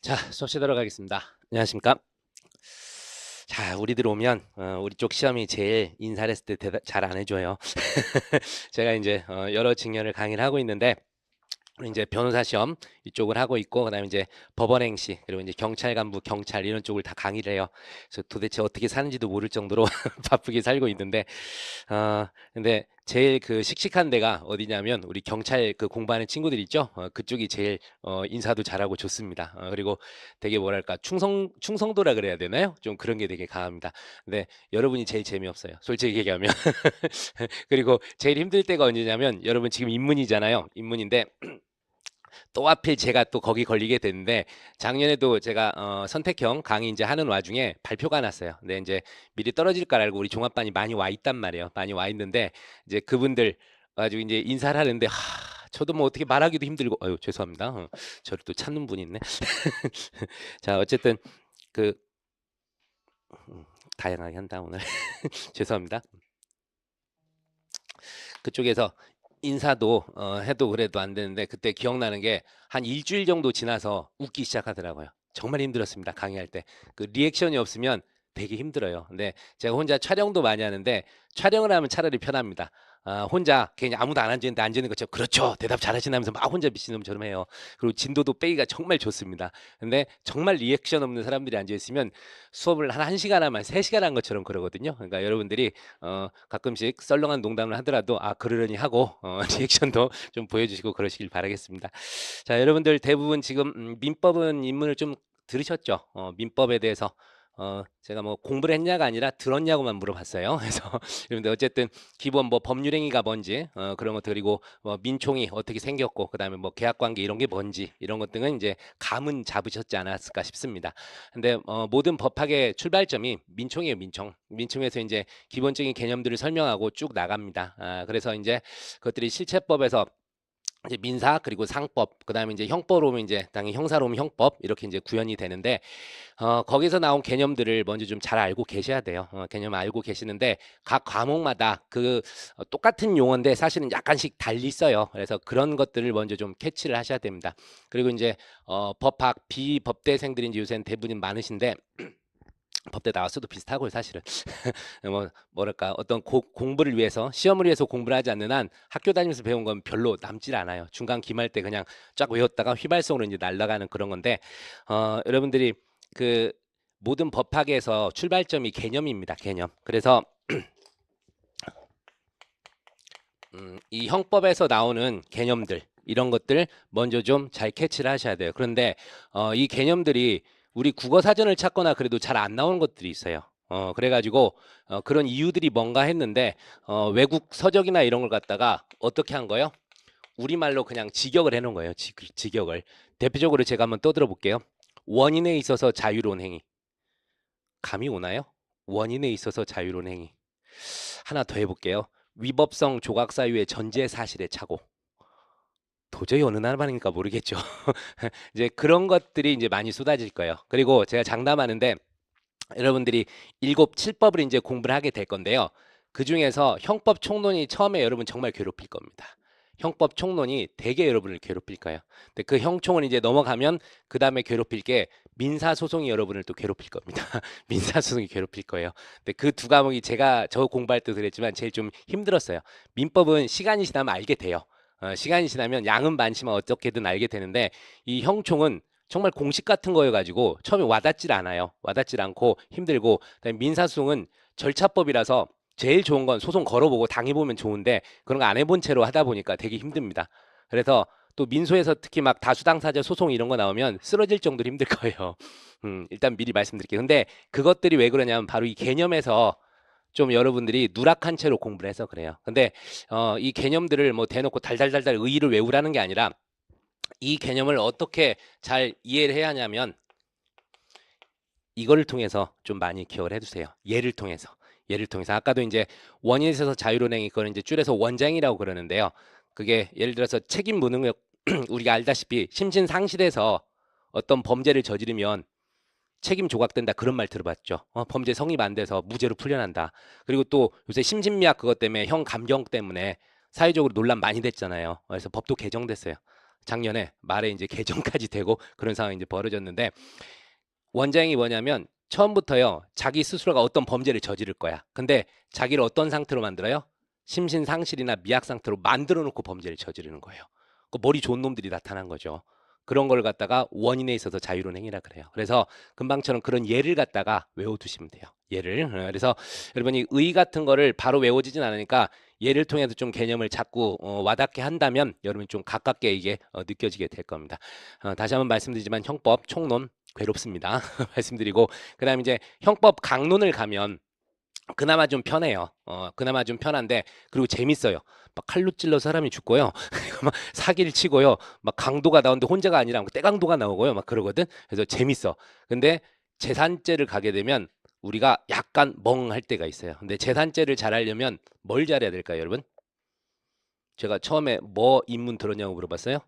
자, 수업 시도록 하겠습니다. 안녕하십니까? 자, 우리들 오면 우리 쪽 시험이 제일 인사를 했을 때 대답 잘 안 해줘요. 제가 이제 여러 직렬을 강의를 하고 있는데 이제 변호사 시험 이쪽을 하고 있고 그다음에 이제 법원행시 그리고 이제 경찰 간부 경찰 이런 쪽을 다 강의를 해요. 그래서 도대체 어떻게 사는지도 모를 정도로 바쁘게 살고 있는데 근데 제일 그 씩씩한 데가 어디냐면 우리 경찰 그 공부하는 친구들 있죠? 그쪽이 제일 인사도 잘하고 좋습니다. 그리고 되게 뭐랄까 충성도라 그래야 되나요? 좀 그런 게 되게 강합니다. 근데 여러분이 제일 재미없어요. 솔직히 얘기하면. 그리고 제일 힘들 때가 언제냐면 여러분 지금 입문이잖아요. 입문인데 또 하필 제가 또 거기 걸리게 됐는데 작년에도 제가 선택형 강의 이제 하는 와중에 발표가 났어요. 근데 이제 미리 떨어질 걸 알고 우리 종합반이 많이 와 있단 말이에요. 많이 와 있는데 이제 그분들 가지고 이제 인사를 하는데 저도 뭐 어떻게 말하기도 힘들고 아유 죄송합니다. 저를 또 찾는 분이 있네. 자 어쨌든 그 다양하게 한다 오늘 죄송합니다. 그쪽에서 인사도 해도 그래도 안 되는데 그때 기억나는 게 한 일주일 정도 지나서 웃기 시작하더라고요. 정말 힘들었습니다. 강의할 때. 그 리액션이 없으면 되게 힘들어요. 근데 제가 혼자 촬영도 많이 하는데 촬영을 하면 차라리 편합니다. 혼자 괜히 아무도 안 앉아있는데 앉아있는 것처럼 그렇죠. 대답 잘하시나면서 막 혼자 미친놈처럼 해요. 그리고 진도도 빼기가 정말 좋습니다. 근데 정말 리액션 없는 사람들이 앉아있으면 수업을 한 1시간 하면 3시간 한 것처럼 그러거든요. 그러니까 여러분들이 가끔씩 썰렁한 농담을 하더라도 그러려니 하고 리액션도 좀 보여주시고 그러시길 바라겠습니다. 자, 여러분들 대부분 지금 민법은 입문을 좀 들으셨죠? 민법에 대해서 제가 뭐 공부를 했냐가 아니라 들었냐고만 물어봤어요. 그래서 여러분들 어쨌든 기본 뭐 법률행위가 뭔지 그런 것 그리고 뭐 민총이 어떻게 생겼고 그다음에 뭐 계약관계 이런 게 뭔지 이런 것 등은 이제 감은 잡으셨지 않았을까 싶습니다. 근데 모든 법학의 출발점이 민총이에요, 민총. 민총에서 이제 기본적인 개념들을 설명하고 쭉 나갑니다. 그래서 이제 그것들이 실체법에서 이제 민사 그리고 상법 그다음에 이제 형법으로 오면 이제 당연히 형사로 오면 형법 이렇게 이제 구현이 되는데 거기서 나온 개념들을 먼저 좀 잘 알고 계셔야 돼요. 개념 알고 계시는데 각 과목마다 그 똑같은 용어인데 사실은 약간씩 달리 써요. 그래서 그런 것들을 먼저 좀 캐치를 하셔야 됩니다. 그리고 이제 법학 비법대생들이 이제 요새는 대부분 많으신데 법대 나왔어도 비슷하고요, 사실은. 뭐랄까 어떤 공부를 위해서 시험을 위해서 공부를 하지 않는 한 학교 다니면서 배운 건 별로 남질 않아요. 중간 기말 때 그냥 쫙 외웠다가 휘발성으로 이제 날아가는 그런 건데 여러분들이 그 모든 법학에서 출발점이 개념입니다. 개념. 그래서 이 형법에서 나오는 개념들 이런 것들 먼저 좀 잘 캐치를 하셔야 돼요. 그런데 이 개념들이 우리 국어 사전을 찾거나 그래도 잘 안 나오는 것들이 있어요. 그래가지고 그런 이유들이 뭔가 했는데 외국 서적이나 이런 걸 갖다가 어떻게 한 거예요? 우리말로 그냥 직역을 해놓은 거예요. 직역을. 대표적으로 제가 한번 떠들어 볼게요. 원인에 있어서 자유로운 행위. 감이 오나요? 원인에 있어서 자유로운 행위. 하나 더 해볼게요. 위법성 조각 사유의 전제 사실의 착오. 도저히 어느 나라만인가 모르겠죠. 이제 그런 것들이 이제 많이 쏟아질 거예요. 그리고 제가 장담하는데 여러분들이 일곱 칠법을 이제 공부를 하게 될 건데요. 그 중에서 형법 총론이 처음에 여러분 정말 괴롭힐 겁니다. 형법 총론이 되게 여러분을 괴롭힐 거예요. 근데 그 형총을 이제 넘어가면 그 다음에 괴롭힐 게 민사소송이 여러분을 또 괴롭힐 겁니다. 민사소송이 괴롭힐 거예요. 근데 그 두 과목이 제가 저 공부할 때도 그랬지만 제일 좀 힘들었어요. 민법은 시간이 지나면 알게 돼요. 시간이 지나면 양은 많지만 어떻게든 알게 되는데 이 형총은 정말 공식 같은 거여가지고 처음에 와닿질 않아요. 와닿질 않고 힘들고 그다음에 민사소송은 절차법이라서 제일 좋은 건 소송 걸어보고 당해보면 좋은데 그런 거 안 해본 채로 하다 보니까 되게 힘듭니다. 그래서 또 민소에서 특히 막 다수당사자 소송 이런 거 나오면 쓰러질 정도로 힘들 거예요. 일단 미리 말씀드릴게요. 근데 그것들이 왜 그러냐면 바로 이 개념에서 좀 여러분들이 누락한 채로 공부를 해서 그래요. 근데 이 개념들을 뭐 대놓고 달달달달 의의를 외우라는 게 아니라 이 개념을 어떻게 잘 이해를 해야 하냐면 이거를 통해서 좀 많이 기억을 해두세요. 예를 통해서. 예를 통해서 아까도 이제 원인에 있어서 자유로운행위 그거는 이제 줄여서 원장이라고 그러는데요. 그게 예를 들어서 책임 무능력 우리가 알다시피 심신상실해서 어떤 범죄를 저지르면 책임 조각된다 그런 말 들어봤죠. 범죄 성립 안 돼서 무죄로 풀려난다. 그리고 또 요새 심신미약 그것 때문에 형 감경 때문에 사회적으로 논란 많이 됐잖아요. 그래서 법도 개정됐어요. 작년에 말에 이제 개정까지 되고 그런 상황이 이제 벌어졌는데 원장이 뭐냐면 처음부터요 자기 스스로가 어떤 범죄를 저지를 거야. 근데 자기를 어떤 상태로 만들어요? 심신상실이나 미약 상태로 만들어 놓고 범죄를 저지르는 거예요. 그 머리 좋은 놈들이 나타난 거죠. 그런 걸 갖다가 원인에 있어서 자유로운 행위라 그래요. 그래서 금방처럼 그런 예를 갖다가 외워두시면 돼요. 예를. 그래서 여러분이 의 같은 거를 바로 외워지진 않으니까 예를 통해서 좀 개념을 자꾸 와닿게 한다면 여러분이 좀 가깝게 이게 느껴지게 될 겁니다. 다시 한번 말씀드리지만 형법, 총론 괴롭습니다. 말씀드리고 그다음에 이제 형법 강론을 가면 그나마 좀 편해요. 그나마 좀 편한데 그리고 재밌어요. 막 칼로 찔러 사람이 죽고요. 그리고 막 사기를 치고요. 막 강도가 나오는데 혼자가 아니라 떼강도가 나오고요. 막 그러거든. 그래서 재밌어. 근데 재산죄를 가게 되면 우리가 약간 멍할 때가 있어요. 근데 재산죄를 잘하려면 뭘 잘해야 될까요, 여러분? 제가 처음에 뭐 입문 들었냐고 물어봤어요.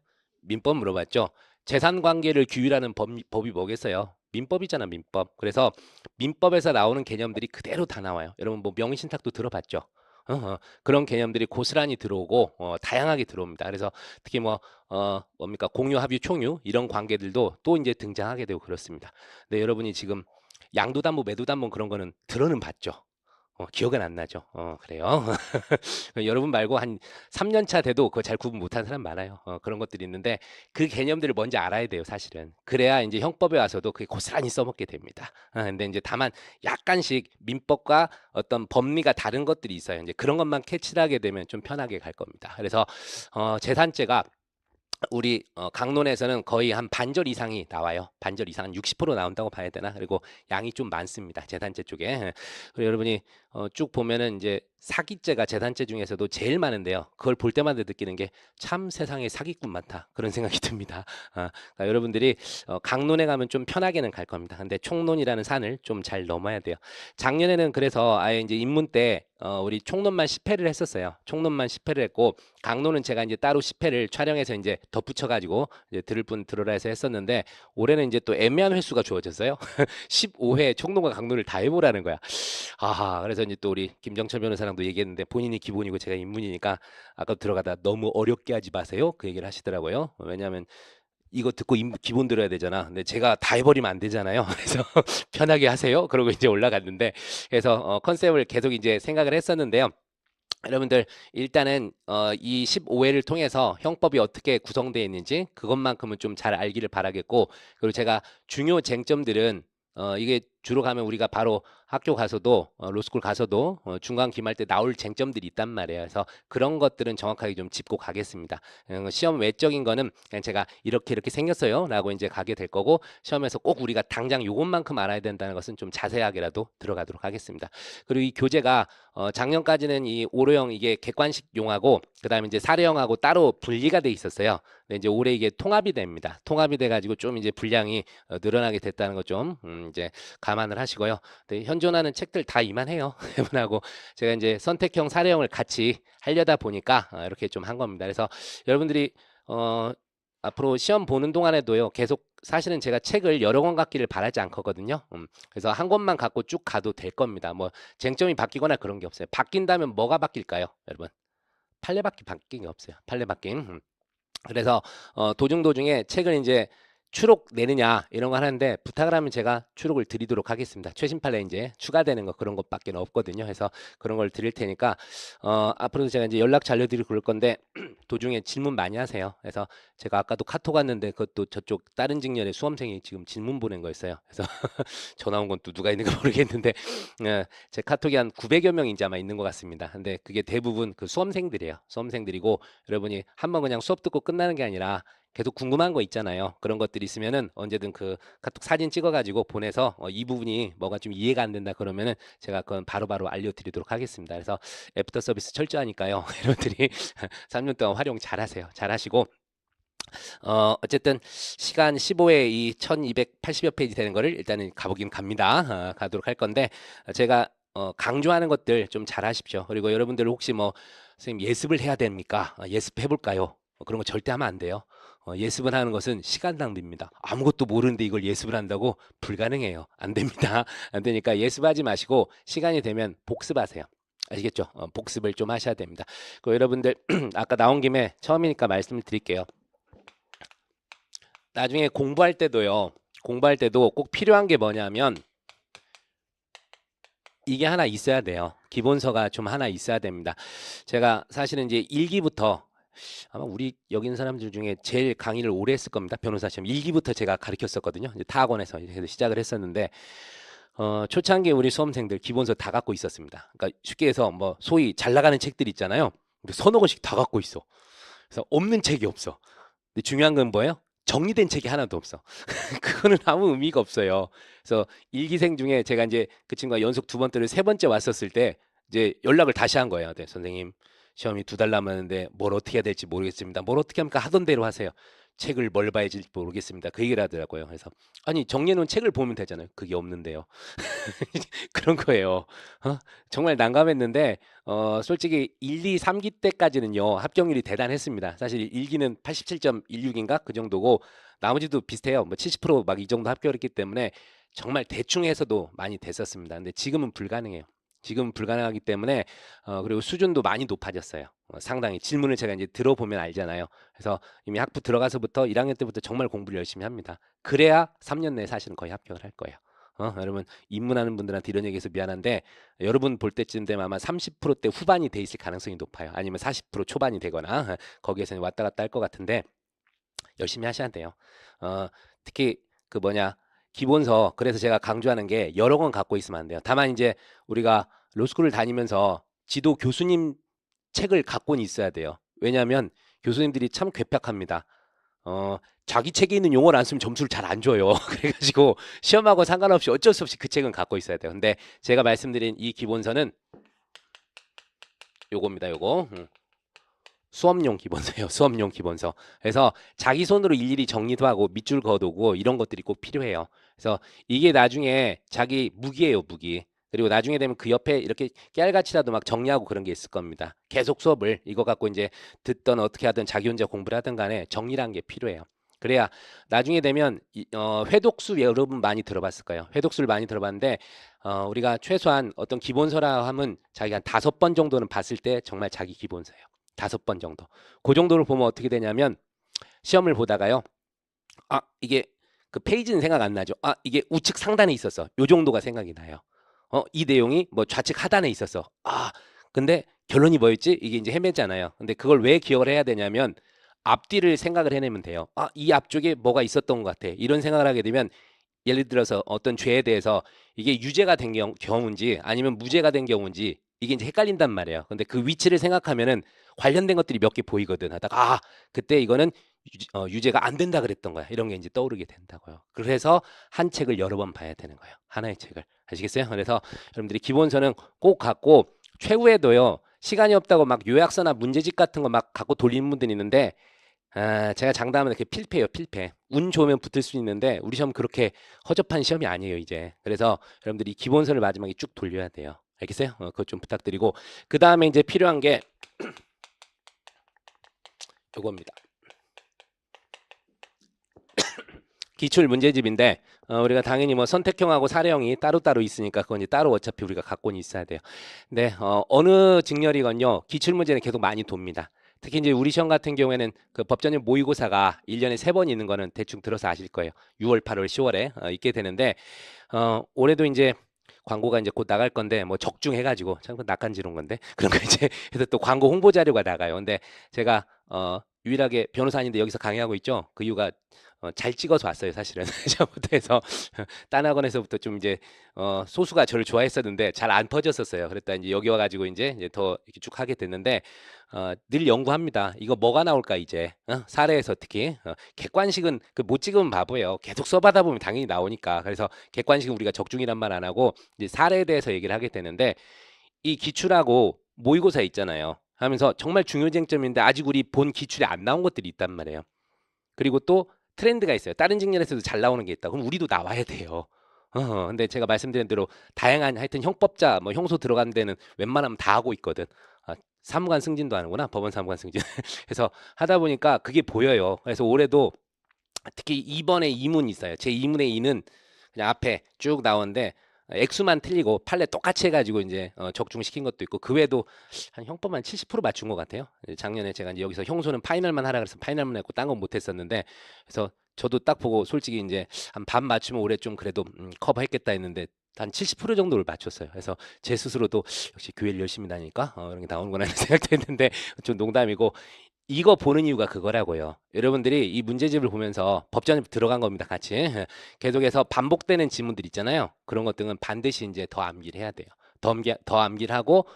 민법 물어봤죠. 재산관계를 규율하는 법이 뭐겠어요? 민법이잖아, 민법. 그래서 민법에서 나오는 개념들이 그대로 다 나와요. 여러분 뭐 명의신탁도 들어봤죠? 그런 개념들이 고스란히 들어오고 다양하게 들어옵니다. 그래서 특히 뭐 뭡니까 공유, 합유, 총유 이런 관계들도 또 이제 등장하게 되고 그렇습니다. 근데 여러분이 지금 양도담보, 매도담보 그런 거는 들어는 봤죠. 기억은 안 나죠. 그래요. 여러분 말고 한 3년 차 돼도 그거 잘 구분 못하는 사람 많아요. 그런 것들이 있는데 그 개념들을 먼저 알아야 돼요, 사실은. 그래야 이제 형법에 와서도 그게 고스란히 써먹게 됩니다. 근데 이제 다만 약간씩 민법과 어떤 법리가 다른 것들이 있어요. 이제 그런 것만 캐치를 하게 되면 좀 편하게 갈 겁니다. 그래서 재산죄가 우리 강론에서는 거의 한 반절 이상이 나와요. 반절 이상 한 60% 나온다고 봐야 되나? 그리고 양이 좀 많습니다. 재산죄 쪽에. 그리고 여러분이 쭉 보면은 이제 사기죄가 재산죄 중에서도 제일 많은데요. 그걸 볼 때마다 느끼는 게 참 세상에 사기꾼 많다. 그런 생각이 듭니다. 그러니까 여러분들이 강론에 가면 좀 편하게는 갈 겁니다. 근데 총론이라는 산을 좀 잘 넘어야 돼요. 작년에는 그래서 아예 이제 입문 때 우리 총론만 10회를 했었어요. 총론만 10회를 했고 강론은 제가 이제 따로 10회를 촬영해서 이제 덧붙여가지고 이제 들을 분 들으라 해서 했었는데 올해는 이제 또 애매한 횟수가 주어졌어요. 15회 총론과 강론을 다 해보라는 거야. 아하, 그래서 이제 또 우리 김정철 변호사랑도 얘기했는데 본인이 기본이고 제가 입문이니까 아까 들어가다 너무 어렵게 하지 마세요. 그 얘기를 하시더라고요. 왜냐하면 이거 듣고 기본 들어야 되잖아. 근데 제가 다 해버리면 안 되잖아요. 그래서 편하게 하세요. 그러고 이제 올라갔는데 그래서 컨셉을 계속 이제 생각을 했었는데요. 여러분들 일단은 이 15회를 통해서 형법이 어떻게 구성되어 있는지 그것만큼은 좀 잘 알기를 바라겠고 그리고 제가 중요 쟁점들은 이게 주로 가면 우리가 바로 학교 가서도 로스쿨 가서도 중간 기말 때 나올 쟁점들이 있단 말이에요. 그래서 그런 것들은 정확하게 좀 짚고 가겠습니다. 시험 외적인 거는 그냥 제가 이렇게 생겼어요 라고 이제 가게 될 거고 시험에서 꼭 우리가 당장 요것만큼 알아야 된다는 것은 좀 자세하게라도 들어가도록 하겠습니다. 그리고 이 교재가 작년까지는 이 오로형 이게 객관식 용하고 그다음에 이제 사례형하고 따로 분리가 돼 있었어요. 근데 이제 올해 이게 통합이 됩니다. 통합이 돼 가지고 좀 이제 분량이 늘어나게 됐다는 거 좀 이제 감안을 하시고요. 네, 현존하는 책들 다 이만해요. 이분하고 제가 이제 선택형, 사례형을 같이 하려다 보니까 이렇게 좀 한 겁니다. 그래서 여러분들이 앞으로 시험 보는 동안에도요. 계속 사실은 제가 책을 여러 권 갖기를 바라지 않거든요. 그래서 한 권만 갖고 쭉 가도 될 겁니다. 뭐 쟁점이 바뀌거나 그런 게 없어요. 바뀐다면 뭐가 바뀔까요, 여러분? 판례바퀴 바뀐 게 없어요. 판례바뀐. 그래서 도중에 책을 이제 추록 내느냐 이런 거 하는데 부탁을 하면 제가 추록을 드리도록 하겠습니다. 최신 판례 이제 추가되는 거 그런 것밖에 없거든요. 그래서 그런 걸 드릴 테니까 앞으로도 제가 이제 연락처 알려드리고 그럴 건데 도중에 질문 많이 하세요. 그래서 제가 아까도 카톡 왔는데 그것도 저쪽 다른 직렬의 수험생이 지금 질문 보낸 거였어요. 그래서 전화 온 건 또 누가 있는가 모르겠는데 제 카톡이 한 900여 명 이제 아마 있는 것 같습니다. 근데 그게 대부분 그 수험생들이에요. 수험생들이고 여러분이 한번 그냥 수업 듣고 끝나는 게 아니라 계속 궁금한 거 있잖아요. 그런 것들이 있으면은 언제든 그 카톡 사진 찍어가지고 보내서 이 부분이 뭐가 좀 이해가 안 된다 그러면은 제가 그건 바로바로 알려드리도록 하겠습니다. 그래서 애프터 서비스 철저하니까요. 여러분들이 3년 동안 활용 잘하세요. 잘하시고 어쨌든 시간 15회 이 1280여 페이지 되는 거를 일단은 가보긴 갑니다. 가도록 할 건데 제가 강조하는 것들 좀 잘하십시오. 그리고 여러분들 혹시 뭐 선생님 예습을 해야 됩니까? 예습해 볼까요? 그런 거 절대 하면 안 돼요. 예습을 하는 것은 시간 낭비입니다. 아무것도 모르는데 이걸 예습을 한다고 불가능해요. 안 됩니다. 안 되니까 예습하지 마시고 시간이 되면 복습하세요. 아시겠죠? 복습을 좀 하셔야 됩니다. 그 여러분들 아까 나온 김에 처음이니까 말씀을 드릴게요. 나중에 공부할 때도요. 공부할 때도 꼭 필요한 게 뭐냐면 이게 하나 있어야 돼요. 기본서가 좀 하나 있어야 됩니다. 제가 사실은 이제 일기부터 아마 우리 여기 있는 사람들 중에 제일 강의를 오래 했을 겁니다. 변호사 시험 일기부터 제가 가르쳤었거든요. 이제 타학원에서 이제 시작을 했었는데 초창기에 우리 수험생들 기본서 다 갖고 있었습니다. 그러니까 쉽게 해서 뭐 소위 잘 나가는 책들 있잖아요. 근데 서너 권씩 다 갖고 있어. 그래서 없는 책이 없어. 근데 중요한 건 뭐예요? 정리된 책이 하나도 없어. 그거는 아무 의미가 없어요. 그래서 일기생 중에 제가 이제 그 친구가 연속 두 번 또는 세 번째 왔었을 때 이제 연락을 다시 한 거예요. 네, 선생님 시험이 2달 남았는데 뭘 어떻게 해야 될지 모르겠습니다. 뭘 어떻게 합니까? 하던 대로 하세요. 책을 뭘 봐야 될지 모르겠습니다. 그 얘기를 하더라고요. 그래서 아니 정리해 놓은 책을 보면 되잖아요. 그게 없는데요. 그런 거예요. 어? 정말 난감했는데 솔직히 1, 2, 3기 때까지는요. 합격률이 대단했습니다. 사실 1기는 87.16인가 그 정도고 나머지도 비슷해요. 뭐 70% 막 이 정도 합격했기 때문에 정말 대충 해서도 많이 됐었습니다. 근데 지금은 불가능해요. 지금은 불가능하기 때문에 그리고 수준도 많이 높아졌어요. 상당히 질문을 제가 이제 들어보면 알잖아요. 그래서 이미 학부 들어가서부터 1학년 때부터 정말 공부를 열심히 합니다. 그래야 3년 내에 사실은 거의 합격을 할 거예요. 여러분 입문하는 분들한테 이런 얘기해서 미안한데 여러분 볼 때쯤 되면 아마 30%대 후반이 돼 있을 가능성이 높아요. 아니면 40% 초반이 되거나 거기에서는 왔다 갔다 할 것 같은데 열심히 하셔야 돼요. 특히 그 뭐냐 기본서 그래서 제가 강조하는 게 여러 권 갖고 있으면 안 돼요. 다만 이제 우리가 로스쿨을 다니면서 지도 교수님 책을 갖고는 있어야 돼요. 왜냐하면 교수님들이 참 괴팍합니다. 자기 책에 있는 용어를 안 쓰면 점수를 잘 안 줘요. 그래가지고 시험하고 상관없이 어쩔 수 없이 그 책은 갖고 있어야 돼요. 근데 제가 말씀드린 이 기본서는 요겁니다. 요거 수업용 기본서예요. 수업용 기본서. 그래서 자기 손으로 일일이 정리도 하고 밑줄 그어두고 이런 것들이 꼭 필요해요. 그래서 이게 나중에 자기 무기예요, 무기. 그리고 나중에 되면 그 옆에 이렇게 깨알같이라도 막 정리하고 그런 게 있을 겁니다. 계속 수업을 이거 갖고 이제 듣던 어떻게 하든 자기 혼자 공부를 하든 간에 정리라는 게 필요해요. 그래야 나중에 되면 회독수 여러분 많이 들어봤을 거예요. 회독수를 많이 들어봤는데 우리가 최소한 어떤 기본서라 하면 자기가 한 5번 정도는 봤을 때 정말 자기 기본서예요. 5번 정도. 그 정도를 보면 어떻게 되냐면 시험을 보다가요. 아, 이게 그 페이지는 생각 안 나죠. 아, 이게 우측 상단에 있었어. 요 정도가 생각이 나요. 이 내용이 뭐 좌측 하단에 있었어. 아, 근데 결론이 뭐였지? 이게 이제 헤매잖아요. 근데 그걸 왜 기억을 해야 되냐면 앞뒤를 생각을 해내면 돼요. 아, 이 앞쪽에 뭐가 있었던 것 같아. 이런 생각을 하게 되면 예를 들어서 어떤 죄에 대해서 이게 유죄가 된 경우인지 아니면 무죄가 된 경우인지 이게 이제 헷갈린단 말이에요. 근데 그 위치를 생각하면은 관련된 것들이 몇 개 보이거든. 하다가 그때 이거는 유죄가 안 된다 그랬던 거야. 이런 게 이제 떠오르게 된다고요. 그래서 한 책을 여러 번 봐야 되는 거예요. 하나의 책을. 아시겠어요? 그래서 여러분들이 기본서는 꼭 갖고 최후에도요. 시간이 없다고 막 요약서나 문제집 같은 거 막 갖고 돌리는 분들이 있는데 제가 장담하면 이렇게 필패예요, 필패. 운 좋으면 붙을 수 있는데 우리 시험 그렇게 허접한 시험이 아니에요, 이제. 그래서 여러분들이 기본서를 마지막에 쭉 돌려야 돼요. 알겠어요? 그것 좀 부탁드리고 그 다음에 이제 필요한 게 요겁니다. 기출 문제집인데 우리가 당연히 뭐 선택형하고 사례형이 따로따로 있으니까 그건 이제 따로 어차피 우리가 갖고는 있어야 돼요. 근데 어느 직렬이건요 기출 문제는 계속 많이 돕니다. 특히 이제 우리 시험 같은 경우에는 그 법전형 모의고사가 1년에 3번 있는 거는 대충 들어서 아실 거예요. 6월, 8월, 10월에 있게 되는데 올해도 이제 광고가 이제 곧 나갈 건데 뭐 적중해가지고 참 낯간지러운 건데 그런 거 이제 해서 또 광고 홍보 자료가 나가요. 근데 제가 유일하게 변호사인데 여기서 강의하고 있죠. 그 이유가 잘 찍어서 왔어요, 사실은. 처음부터 해서 딴 학원에서부터 좀 이제 소수가 저를 좋아했었는데 잘 안 퍼졌었어요. 그랬다 이제 여기 와가지고 이제 더 이렇게 쭉 하게 됐는데 늘 연구합니다. 이거 뭐가 나올까 이제 사례에서 특히 객관식은 그 못 찍으면 바보예요. 계속 써봐다 보면 당연히 나오니까. 그래서 객관식은 우리가 적중이란 말 안 하고 이제 사례에 대해서 얘기를 하게 되는데 이 기출하고 모의고사 있잖아요. 하면서 정말 중요 쟁점인데 아직 우리 본 기출에 안 나온 것들이 있단 말이에요. 그리고 또 트렌드가 있어요. 다른 직렬에서도 잘 나오는 게 있다. 그럼 우리도 나와야 돼요. 근데 제가 말씀드린 대로 다양한 하여튼 형법자 뭐 형소 들어가는 데는 웬만하면 다 하고 있거든. 사무관 승진도 하는구나. 법원 사무관 승진. 그래서 하다 보니까 그게 보여요. 그래서 올해도 특히 2번에 2문 있어요. 제 2문의 2는 그냥 앞에 쭉 나오는데 액수만 틀리고 판례 똑같이 해가지고 이제 적중시킨 것도 있고 그 외에도 한 형법 한 70% 맞춘 것 같아요. 작년에 제가 이제 여기서 형소는 파이널만 하라 그래서 파이널만 했고 딴 건 못했었는데 그래서 저도 딱 보고 솔직히 이제 한 반 맞추면 올해 좀 그래도 커버했겠다 했는데 한 70% 정도를 맞췄어요. 그래서 제 스스로도 역시 교회를 열심히 다니니까 이런 게 나오는구나 하는 생각도 했는데 좀 농담이고 이거 보는 이유가 그거라고요. 여러분들이 이 문제집을 보면서 법전에 들어간 겁니다. 같이 계속해서 반복되는 지문들 있잖아요. 그런 것들은 반드시 이제 더 암기를 해야 돼요. 더 암기를 하고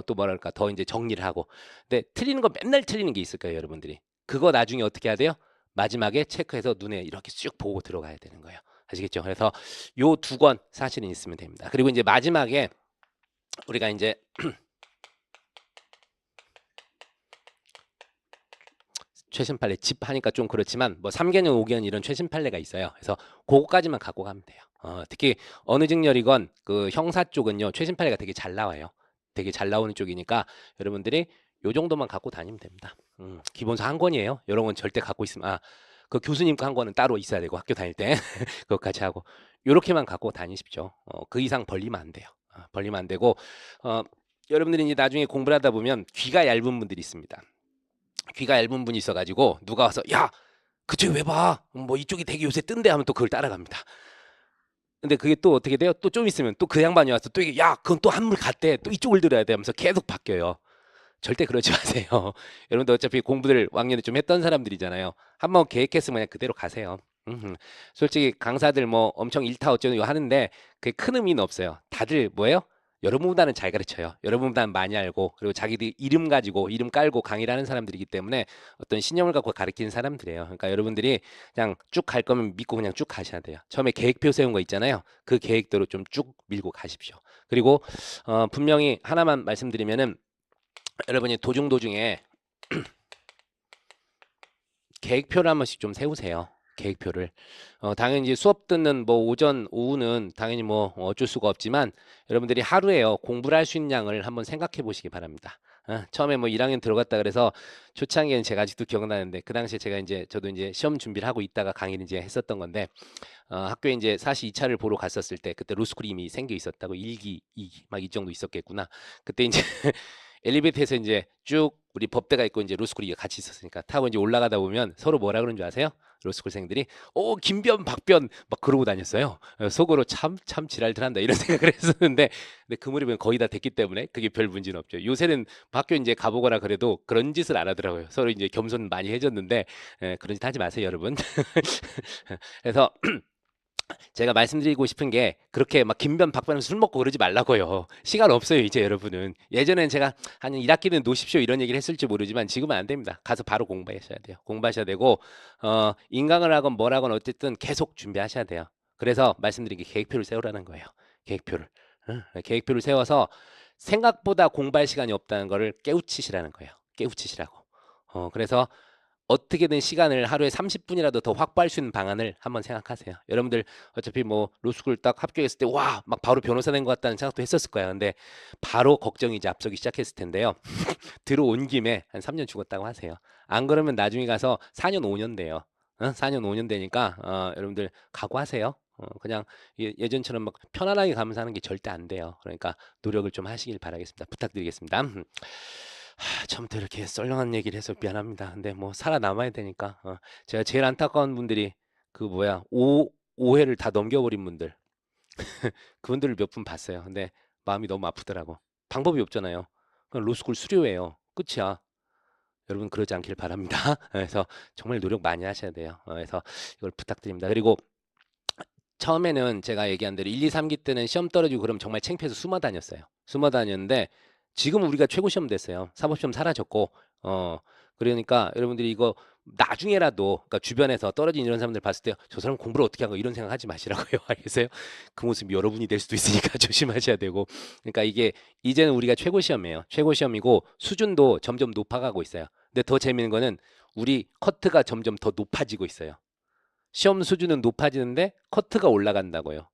또 뭐랄까 더 이제 정리를 하고. 근데 틀리는 거 맨날 틀리는 게 있을 거예요, 여러분들이. 그거 나중에 어떻게 해야 돼요? 마지막에 체크해서 눈에 이렇게 쭉 보고 들어가야 되는 거예요. 아시겠죠? 그래서 요 두 권 사실은 있으면 됩니다. 그리고 이제 마지막에 우리가 이제 최신 판례 집 하니까 좀 그렇지만 뭐 3개년 5개년 이런 최신 판례가 있어요. 그래서 그거까지만 갖고 가면 돼요. 특히 어느 직렬이건 그 형사 쪽은요 최신 판례가 되게 잘 나와요. 되게 잘 나오는 쪽이니까 여러분들이 요 정도만 갖고 다니면 됩니다. 기본서 한 권이에요. 이런 건 절대 갖고 있으면 그 교수님 거 한 권은 따로 있어야 되고 학교 다닐 때 그것까지 하고 요렇게만 갖고 다니십시오. 그 이상 벌리면 안 돼요. 벌리면 안 되고 여러분들이 이제 나중에 공부를 하다 보면 귀가 얇은 분들이 있습니다. 귀가 얇은 분이 있어가지고 누가 와서 야 그쪽 왜 봐? 뭐 이쪽이 되게 요새 뜬대 하면 또 그걸 따라갑니다. 근데 그게 또 어떻게 돼요? 또 좀 있으면 또 그 양반이 와서 또 이게 야 그건 또 한물 갔대 또 이쪽을 들어야 돼 하면서 계속 바뀌어요. 절대 그러지 마세요. 여러분들 어차피 공부를 왕년에 좀 했던 사람들이잖아요. 한번 계획했으면 그냥 그대로 가세요. 솔직히 강사들 뭐 엄청 일타 어쩌고 하는데 그게 큰 의미는 없어요. 다들 뭐예요? 여러분보다는 잘 가르쳐요. 여러분보다는 많이 알고 그리고 자기들 이름 가지고 이름 깔고 강의를 하는 사람들이기 때문에 어떤 신념을 갖고 가르치는 사람들이에요. 그러니까 여러분들이 그냥 쭉 갈 거면 믿고 그냥 쭉 가셔야 돼요. 처음에 계획표 세운 거 있잖아요. 그 계획대로 좀 쭉 밀고 가십시오. 그리고 분명히 하나만 말씀드리면은 여러분이 도중에 계획표를 한 번씩 좀 세우세요. 계획표를. 당연히 이제 수업 듣는 뭐 오전, 오후는 당연히 뭐 어쩔 수가 없지만 여러분들이 하루에요. 공부를 할 수 있는 양을 한번 생각해 보시기 바랍니다. 처음에 뭐 1학년 들어갔다 그래서 초창기에는 제가 아직도 기억나는데 그 당시에 제가 이제 저도 이제 시험 준비를 하고 있다가 강의를 이제 했었던 건데 학교에 이제 사시 2차를 보러 갔었을 때 그때 로스쿨이 이미 생겨 있었다고 1기, 2기 막 이 정도 있었겠구나. 그때 이제 엘리베이터에서 이제 쭉 우리 법대가 있고 이제 로스쿨이 같이 있었으니까 타고 이제 올라가다 보면 서로 뭐라 그러는 줄 아세요? 로스쿨생들이 김변 박변 막 그러고 다녔어요. 속으로 참 지랄들 한다 이런 생각을 했었는데 근데 그 무렵은 거의 다 됐기 때문에 그게 별 문제는 없죠. 요새는 학교 이제 가보거나 그래도 그런 짓을 안 하더라고요. 서로 이제 겸손 많이 해줬는데 그런 짓 하지 마세요, 여러분. 그래서 제가 말씀드리고 싶은 게 그렇게 막 긴변 박변 술 먹고 그러지 말라고요. 시간 없어요, 이제 여러분은. 예전엔 제가 한 1학기는 노십시오 이런 얘기를 했을지 모르지만 지금은 안 됩니다. 가서 바로 공부하셔야 돼요. 공부하셔야 되고 인강을 하건 뭘 하건 어쨌든 계속 준비하셔야 돼요. 그래서 말씀드린 게 계획표를 세우라는 거예요. 계획표를. 계획표를 세워서 생각보다 공부할 시간이 없다는 거를 깨우치시라는 거예요. 깨우치시라고. 그래서 어떻게든 시간을 하루에 30분이라도 더 확보할 수 있는 방안을 한번 생각하세요. 여러분들 어차피 뭐 로스쿨 딱 합격했을 때 와 막 바로 변호사 된 것 같다는 생각도 했었을 거야. 근데 바로 걱정이 이제 앞서기 시작했을 텐데요. 들어온 김에 한 3년 죽었다고 하세요. 안 그러면 나중에 가서 4년 5년 돼요. 4년 5년 되니까 여러분들 각오하세요. 그냥 예전처럼 막 편안하게 가면서 하는 게 절대 안 돼요. 그러니까 노력을 좀 하시길 바라겠습니다. 부탁드리겠습니다. 처음부터 이렇게 썰렁한 얘기를 해서 미안합니다. 근데 뭐 살아남아야 되니까 제가 제일 안타까운 분들이 그 뭐야 5회를 다 넘겨버린 분들 그분들을 몇 분 봤어요. 근데 마음이 너무 아프더라고. 방법이 없잖아요. 그냥 로스쿨 수료예요. 끝이야. 여러분 그러지 않길 바랍니다. 그래서 정말 노력 많이 하셔야 돼요. 그래서 이걸 부탁드립니다. 그리고 처음에는 제가 얘기한 대로 1, 2, 3기 때는 시험 떨어지고 그럼 정말 창피해서 숨어 다녔어요. 숨어 다녔는데 지금 우리가 최고 시험 됐어요. 사법시험 사라졌고 그러니까 여러분들이 이거 나중에라도 그러니까 주변에서 떨어진 이런 사람들 봤을 때 저 사람 공부를 어떻게 한 거 이런 생각 하지 마시라고요. 알겠어요? 그 모습이 여러분이 될 수도 있으니까 조심하셔야 되고 그러니까 이게 이제는 우리가 최고 시험이에요. 최고 시험이고 수준도 점점 높아가고 있어요. 근데 더 재밌는 거는 우리 커트가 점점 더 높아지고 있어요. 시험 수준은 높아지는데 커트가 올라간다고요.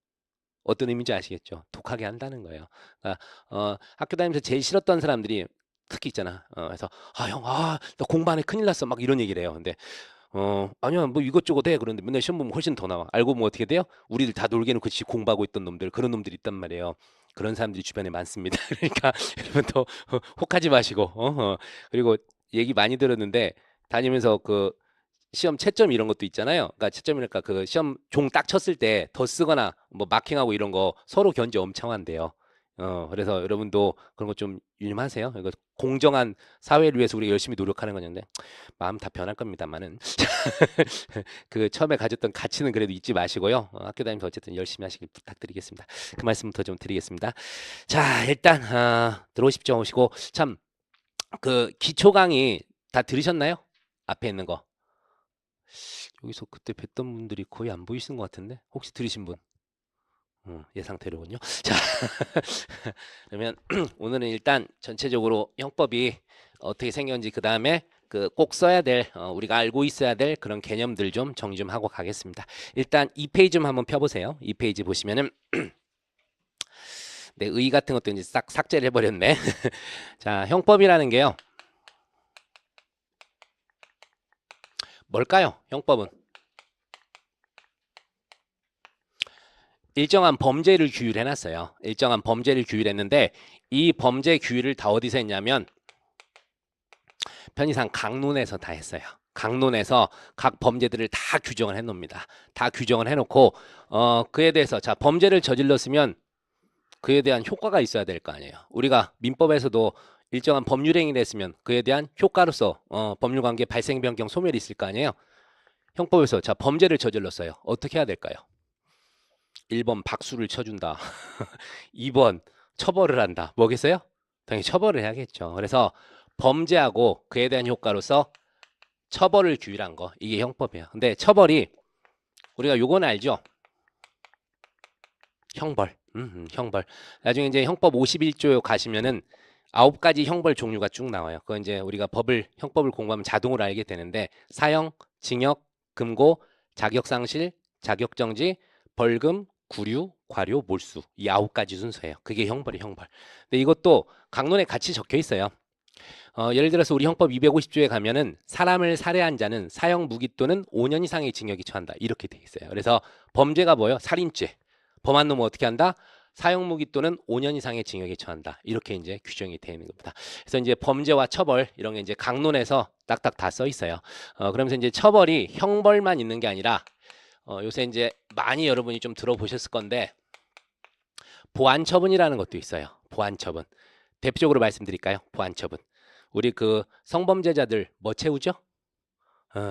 어떤 의미인지 아시겠죠? 독하게 한다는 거예요. 그러니까 학교 다니면서 제일 싫었던 사람들이 특히 있잖아. 그래서 형, 나 공부 안 해 큰일 났어. 막 이런 얘기를 해요. 근데 아니야 뭐 이것저것 해. 그런데 맨날 시험 보면 훨씬 더 나와. 알고 보면 어떻게 돼요? 우리들 다 놀게 놓고 지 공부하고 있던 놈들 그런 놈들이 있단 말이에요. 그런 사람들이 주변에 많습니다. 그러니까 여러분 더 혹하지 마시고 그리고 얘기 많이 들었는데 다니면서 그 시험 채점 이런 것도 있잖아요. 그러니까 채점이니까 그 시험 종 딱 쳤을 때 더 쓰거나 뭐 마킹하고 이런 거 서로 견제 엄청 한대요. 그래서 여러분도 그런 거 좀 유념하세요. 이거 공정한 사회를 위해서 우리가 열심히 노력하는 건데 마음 다 변할 겁니다만은 그 처음에 가졌던 가치는 그래도 잊지 마시고요. 학교 다니면서 어쨌든 열심히 하시길 부탁드리겠습니다. 그 말씀부터 좀 드리겠습니다. 자, 일단 들어오십시오. 오시고 참 그 기초 강의 다 들으셨나요? 앞에 있는 거. 여기서 그때 뵀던 분들이 거의 안 보이시는 것 같은데 혹시 들으신 분? 예상대로군요. 자, 그러면 오늘은 일단 전체적으로 형법이 어떻게 생겼는지 그 다음에 그 꼭 써야 될 우리가 알고 있어야 될 그런 개념들 좀 정리 좀 하고 가겠습니다. 일단 2페이지 좀 한번 펴보세요. 2페이지 보시면은 네, 의 같은 것도 이제 싹 삭제를 해버렸네. 자, 형법이라는 게요. 뭘까요? 형법은 일정한 범죄를 규율해놨어요. 일정한 범죄를 규율했는데 이 범죄 규율을 다 어디서 했냐면 편의상 강론에서 다 했어요. 강론에서 각 범죄들을 다 규정을 해놓습니다. 다 규정을 해놓고 그에 대해서 자 범죄를 저질렀으면 그에 대한 효과가 있어야 될 거 아니에요. 우리가 민법에서도 일정한 법률 행위를 했으면 그에 대한 효과로서 법률관계 발생 변경 소멸이 있을 거 아니에요. 형법에서 자 범죄를 저질렀어요. 어떻게 해야 될까요? 1번 박수를 쳐준다. 2번 처벌을 한다. 뭐겠어요? 당연히 처벌을 해야겠죠. 그래서 범죄하고 그에 대한 효과로서 처벌을 규율한 거 이게 형법이에요. 근데 처벌이 우리가 요건 알죠? 형벌. 형벌. 나중에 이제 형법 51조 가시면은 9가지 형벌 종류가 쭉 나와요. 그건 이제 우리가 형법을 공부하면 자동으로 알게 되는데 사형, 징역, 금고, 자격상실, 자격정지, 벌금, 구류, 과료, 몰수 이 9가지 순서예요. 그게 형벌이 형벌. 근데 이것도 강론에 같이 적혀 있어요. 예를 들어서 우리 형법 250조에 가면은 사람을 살해한 자는 사형 무기 또는 5년 이상의 징역이 처한다. 이렇게 돼 있어요. 그래서 범죄가 뭐예요? 살인죄. 범한 놈은 어떻게 한다? 사형 무기 또는 5년 이상의 징역에 처한다. 이렇게 이제 규정이 되어 있는 겁니다. 그래서 이제 범죄와 처벌 이런 게 이제 강론에서 딱딱 다 써 있어요. 그러면서 이제 처벌이 형벌만 있는 게 아니라 요새 이제 많이 여러분이 좀 들어보셨을 건데 보완처분이라는 것도 있어요. 보완처분. 대표적으로 말씀드릴까요? 보완처분. 우리 그 성범죄자들 뭐 채우죠?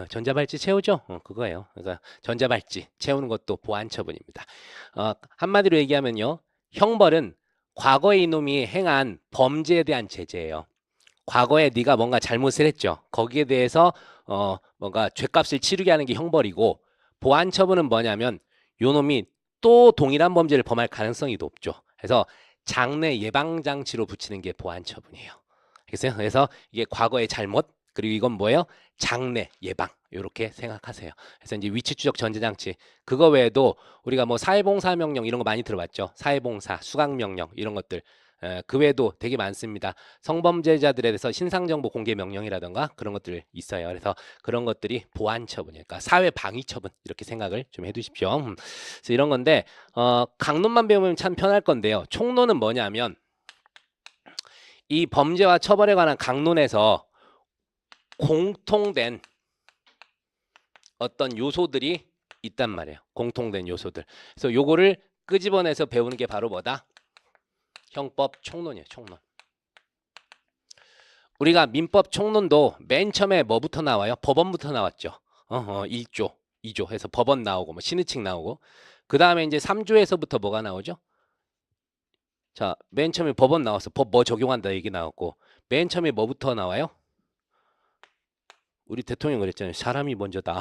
전자발찌 채우죠? 그거예요. 그러니까 전자발찌 채우는 것도 보완처분입니다. 한마디로 얘기하면요. 형벌은 과거에 이놈이 행한 범죄에 대한 제재예요. 과거에 네가 뭔가 잘못을 했죠. 거기에 대해서 뭔가 죄값을 치르게 하는 게 형벌이고 보완처분은 뭐냐면 요놈이 또 동일한 범죄를 범할 가능성이 높죠. 그래서 장래 예방장치로 붙이는 게 보완처분이에요. 알겠어요? 그래서 이게 과거의 잘못 그리고 이건 뭐예요? 장래 예방 이렇게 생각하세요. 그래서 이제 위치 추적 전제장치 그거 외에도 우리가 뭐 사회봉사 명령 이런 거 많이 들어봤죠. 사회봉사, 수강 명령 이런 것들 그 외에도 되게 많습니다. 성범죄자들에 대해서 신상정보 공개 명령이라던가 그런 것들 있어요. 그래서 그런 것들이 보완처분이니까 그러니까 사회방위처분 이렇게 생각을 좀 해두십시오. 그래서 이런 건데 강론만 배우면 참 편할 건데요. 총론은 뭐냐면 이 범죄와 처벌에 관한 강론에서 공통된 어떤 요소들이 있단 말이에요. 공통된 요소들. 그래서 요거를 끄집어내서 배우는 게 바로 뭐다? 형법 총론이에요. 총론. 우리가 민법 총론도 맨 처음에 뭐부터 나와요? 법원부터 나왔죠. 1조, 2조 해서 법원 나오고 뭐 신의칙 나오고 그 다음에 이제 3조에서부터 뭐가 나오죠? 자, 맨 처음에 법원 나와서 법 뭐 적용한다 얘기 나왔고 맨 처음에 뭐부터 나와요? 우리 대통령 그랬잖아요. 사람이 먼저다.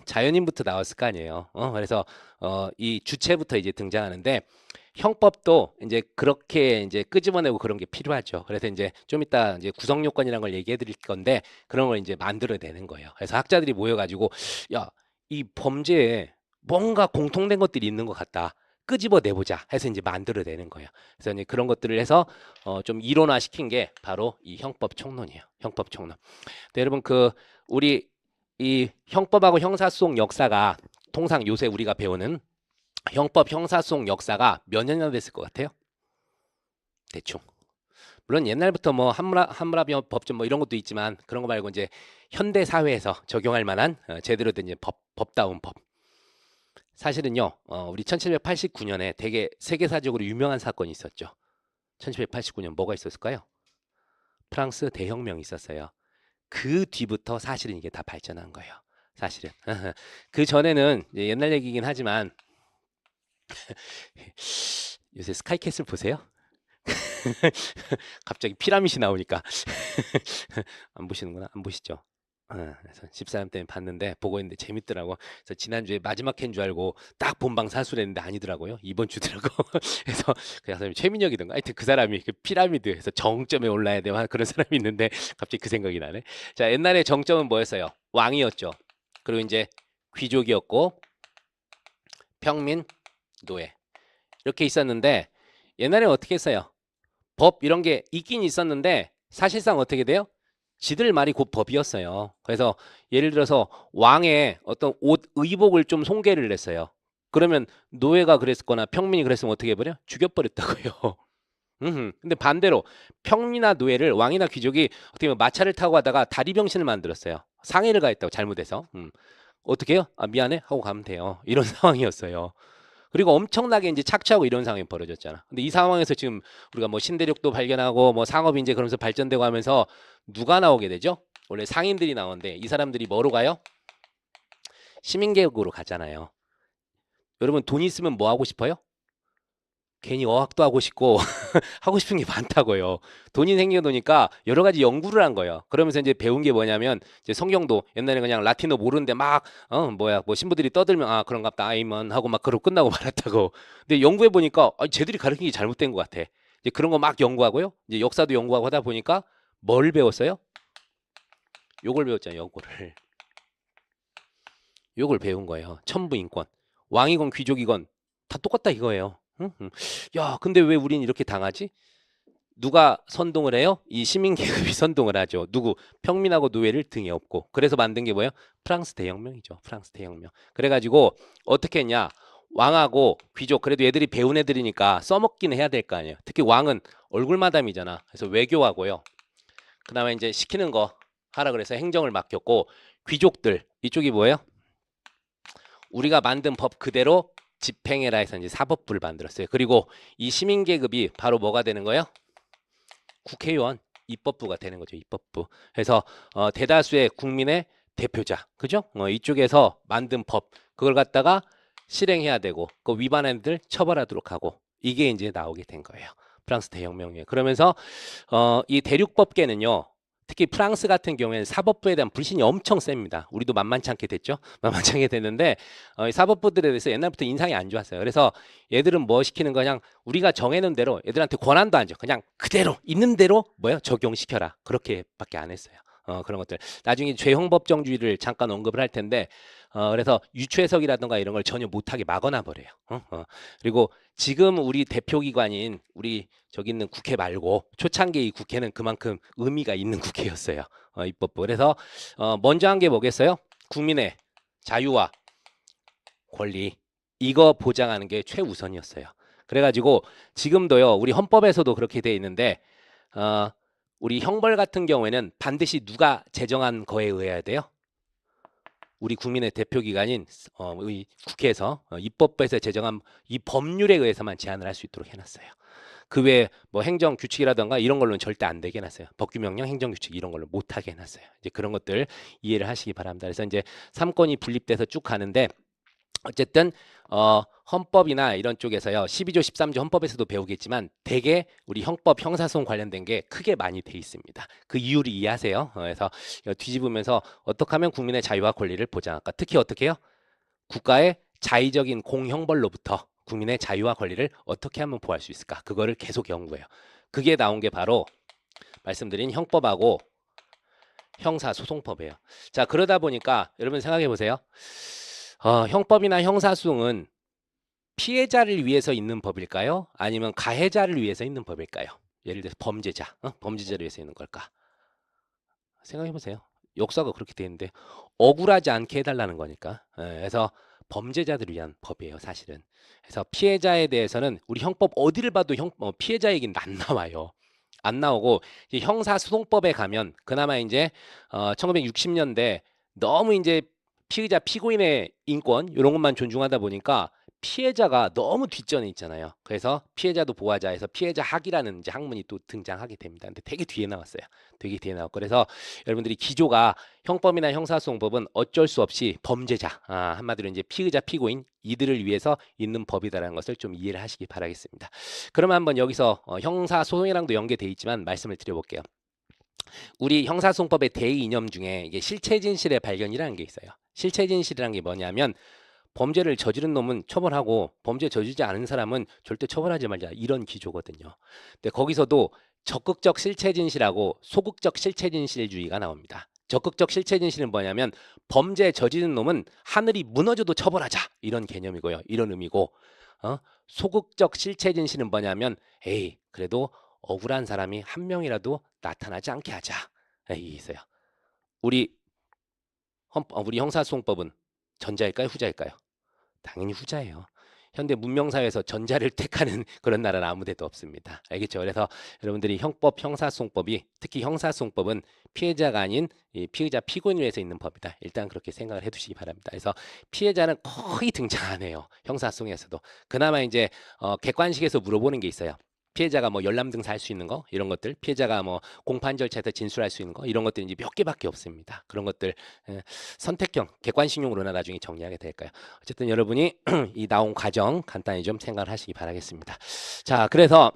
자연인부터 나왔을 거 아니에요. 그래서 이 주체부터 이제 등장하는데 형법도 이제 그렇게 이제 끄집어내고 그런 게 필요하죠. 그래서 이제 좀 이따 이제 구성 요건이라는 걸 얘기해 드릴 건데 그런 걸 이제 만들어내는 거예요. 그래서 학자들이 모여가지고 야, 이 범죄에 뭔가 공통된 것들이 있는 것 같다. 끄집어내보자 해서 이제 만들어내는 거예요. 그래서 이제 그런 것들을 해서 좀 이론화 시킨 게 바로 이 형법 총론이에요. 형법 총론. 네, 여러분 그 우리 이 형법하고 형사소송 역사가 통상 요새 우리가 배우는 형법 형사소송 역사가 몇 년이나 됐을 것 같아요? 대충 물론 옛날부터 뭐 함무라비 법전 뭐 이런 것도 있지만 그런 거 말고 이제 현대 사회에서 적용할 만한 제대로 된 이제 법다운 법. 사실은요, 우리 1789년에 되게 세계사적으로 유명한 사건이 있었죠. 1789년 뭐가 있었을까요? 프랑스 대혁명이 있었어요. 그 뒤부터 사실은 이게 다 발전한 거예요. 사실은. 그 전에는 옛날 얘기긴 하지만 요새 스카이캐슬 보세요? 갑자기 피라밋이 나오니까 안 보시는구나. 안 보시죠? 그래서 집사람 때문에 봤는데 보고 있는데 재밌더라고. 그래서 지난주에 마지막 회인 줄 알고 딱 본방 사수했는데 아니더라고요. 이번 주더라고. 그래서 그 사람이 최민혁이던가. 하여튼 그 사람이 그 피라미드에서 정점에 올라야 되는 그런 사람이 있는데 갑자기 그 생각이 나네. 자, 옛날에 정점은 뭐였어요? 왕이었죠. 그리고 이제 귀족이었고 평민, 노예 이렇게 있었는데 옛날에 어떻게 했어요? 법 이런 게 있긴 있었는데 사실상 어떻게 돼요? 지들 말이 곧 법이었어요. 그래서 예를 들어서 왕의 어떤 옷 의복을 좀 손괴를 했어요. 그러면 노예가 그랬거나 평민이 그랬으면 어떻게 해버려? 죽여버렸다고요. 근데 반대로 평민이나 노예를 왕이나 귀족이 어떻게 보면 마차를 타고 가다가 다리병신을 만들었어요. 상해를 가했다고 잘못해서. 어떻게 해요? 아, 미안해 하고 가면 돼요. 이런 상황이었어요. 그리고 엄청나게 이제 착취하고 이런 상황이 벌어졌잖아. 근데 이 상황에서 지금 우리가 뭐 신대륙도 발견하고 뭐 상업이 이제 그러면서 발전되고 하면서 누가 나오게 되죠? 원래 상인들이 나오는데 이 사람들이 뭐로 가요? 시민계급으로 가잖아요. 여러분 돈 있으면 뭐 하고 싶어요? 괜히 어학도 하고 싶고 하고 싶은 게 많다고요. 돈이 생겨놓으니까 여러 가지 연구를 한 거예요. 그러면서 이제 배운 게 뭐냐면 이제 성경도 옛날에 그냥 라틴어 모르는데 막 뭐 신부들이 떠들면 아 그런갑다 아이먼 하고 막 그러고 끝나고 말았다고. 근데 연구해 보니까 쟤들이 가르친 게 잘못된 것 같아. 이제 그런 거 막 연구하고요. 이제 역사도 연구하고 하다 보니까 뭘 배웠어요? 요걸 배웠잖아요. 요걸 배운 거예요. 천부인권. 왕이건 귀족이건 다 똑같다 이거예요. 응? 응. 야, 근데 왜 우린 이렇게 당하지? 누가 선동을 해요? 이 시민 계급이 선동을 하죠. 누구? 평민하고 노예를 등에 업고. 그래서 만든 게 뭐예요? 프랑스 대혁명이죠. 프랑스 대혁명. 그래가지고 어떻게 했냐? 왕하고 귀족 그래도 애들이 배운 애들이니까 써먹기는 해야 될 거 아니에요. 특히 왕은 얼굴 마담이잖아. 그래서 외교하고요. 그다음에 이제 시키는 거 하라 그래서 행정을 맡겼고 귀족들 이쪽이 뭐예요? 우리가 만든 법 그대로 집행해라 해서 이제 사법부를 만들었어요. 그리고 이 시민 계급이 바로 뭐가 되는 거예요? 국회의원 입법부가 되는 거죠. 입법부. 그래서 대다수의 국민의 대표자, 그죠? 이쪽에서 만든 법 그걸 갖다가 실행해야 되고 그 위반한 애들 처벌하도록 하고 이게 이제 나오게 된 거예요. 프랑스 대혁명에. 그러면서 이 대륙법계는요. 특히 프랑스 같은 경우에는 사법부에 대한 불신이 엄청 셉니다. 우리도 만만치 않게 됐죠. 만만치 않게 됐는데 이 사법부들에 대해서 옛날부터 인상이 안 좋았어요. 그래서 얘들은 뭐 시키는 거 그냥 우리가 정해놓은 대로 애들한테 권한도 안 줘. 그냥 그대로 있는 대로 뭐요? 적용시켜라. 그렇게밖에 안 했어요. 그런 것들. 나중에 죄형법정주의를 잠깐 언급을 할 텐데 그래서 유추해석이라든가 이런 걸 전혀 못하게 막아놔 버려요. 그리고 지금 우리 대표기관인 우리 저기 있는 국회 말고 초창기 이 국회는 그만큼 의미가 있는 국회였어요. 입법부. 그래서 먼저 한 게 뭐겠어요? 국민의 자유와 권리 이거 보장하는 게 최우선이었어요. 그래가지고 지금도요 우리 헌법에서도 그렇게 돼 있는데 우리 형벌 같은 경우에는 반드시 누가 제정한 거에 의해야 돼요? 우리 국민의 대표기관인 이 국회에서 입법부에서 제정한 이 법률에 의해서만 제한을 할 수 있도록 해놨어요. 그 외에 뭐 행정 규칙이라던가 이런 걸로는 절대 안 되게 해놨어요. 법규명령, 행정규칙 이런 걸로 못하게 해놨어요. 이제 그런 것들 이해를 하시기 바랍니다. 그래서 이제 3권이 분립돼서 쭉 가는데 어쨌든 헌법이나 이런 쪽에서요 12조 13조 헌법에서도 배우겠지만 대개 우리 형법 형사소송 관련된 게 크게 많이 돼 있습니다. 그 이유를 이해하세요. 그래서 뒤집으면서 어떻게 하면 국민의 자유와 권리를 보장할까? 특히 어떻게 해요? 국가의 자의적인 공형벌로부터 국민의 자유와 권리를 어떻게 하면 보호할 수 있을까? 그거를 계속 연구해요. 그게 나온 게 바로 말씀드린 형법하고 형사소송법이에요. 자, 그러다 보니까 여러분 생각해 보세요. 형법이나 형사소송은 피해자를 위해서 있는 법일까요? 아니면 가해자를 위해서 있는 법일까요? 예를 들어서 범죄자, 범죄자를 위해서 있는 걸까? 생각해 보세요. 역사가 그렇게 돼 있는데 억울하지 않게 해달라는 거니까. 그래서 범죄자들을 위한 법이에요, 사실은. 그래서 피해자에 대해서는 우리 형법 어디를 봐도 피해자 얘기는 안 나와요. 안 나오고 이제 형사소송법에 가면 그나마 이제 1960년대 너무 이제 피의자 피고인의 인권 이런 것만 존중하다 보니까 피해자가 너무 뒷전에 있잖아요. 그래서 피해자도 보호하자 해서 피해자 학이라는 이제 학문이 또 등장하게 됩니다. 근데 되게 뒤에 나왔어요. 되게 뒤에 나왔고 그래서 여러분들이 기조가 형법이나 형사소송법은 어쩔 수 없이 범죄자, 한마디로 이제 피의자 피고인 이들을 위해서 있는 법이다라는 것을 좀 이해를 하시기 바라겠습니다. 그러면 한번 여기서 형사소송이랑도 연계돼 있지만 말씀을 드려볼게요. 우리 형사소송법의 대이념 중에 이게 실체진실의 발견이라는 게 있어요. 실체진실이라는 게 뭐냐면 범죄를 저지른 놈은 처벌하고 범죄 저지르지 않은 사람은 절대 처벌하지 말자 이런 기조거든요. 근데 거기서도 적극적 실체진실하고 소극적 실체진실주의가 나옵니다. 적극적 실체진실은 뭐냐면 범죄 저지른 놈은 하늘이 무너져도 처벌하자 이런 개념이고요. 이런 의미고 소극적 실체진실은 뭐냐면 에이 그래도 억울한 사람이 한 명이라도 나타나지 않게 하자. 이게 있어요. 우리 형사소송법은 전자일까요? 후자일까요? 당연히 후자예요. 현대 문명사회에서 전자를 택하는 그런 나라는 아무데도 없습니다. 알겠죠? 그래서 여러분들이 형법, 형사소송법이 특히 형사소송법은 피해자가 아닌 이 피의자 피고인을 위해서 있는 법이다. 일단 그렇게 생각을 해두시기 바랍니다. 그래서 피해자는 거의 등장 안 해요. 형사소송에서도. 그나마 이제 객관식에서 물어보는 게 있어요. 피해자가 뭐 열람등사 할 수 있는 거 이런 것들, 피해자가 뭐 공판 절차에서 진술할 수 있는 거 이런 것들이 이제 몇 개밖에 없습니다. 그런 것들 선택형 객관식용으로나 나중에 정리하게 될까요? 어쨌든 여러분이 이 나온 과정 간단히 좀 생각을 하시기 바라겠습니다. 자, 그래서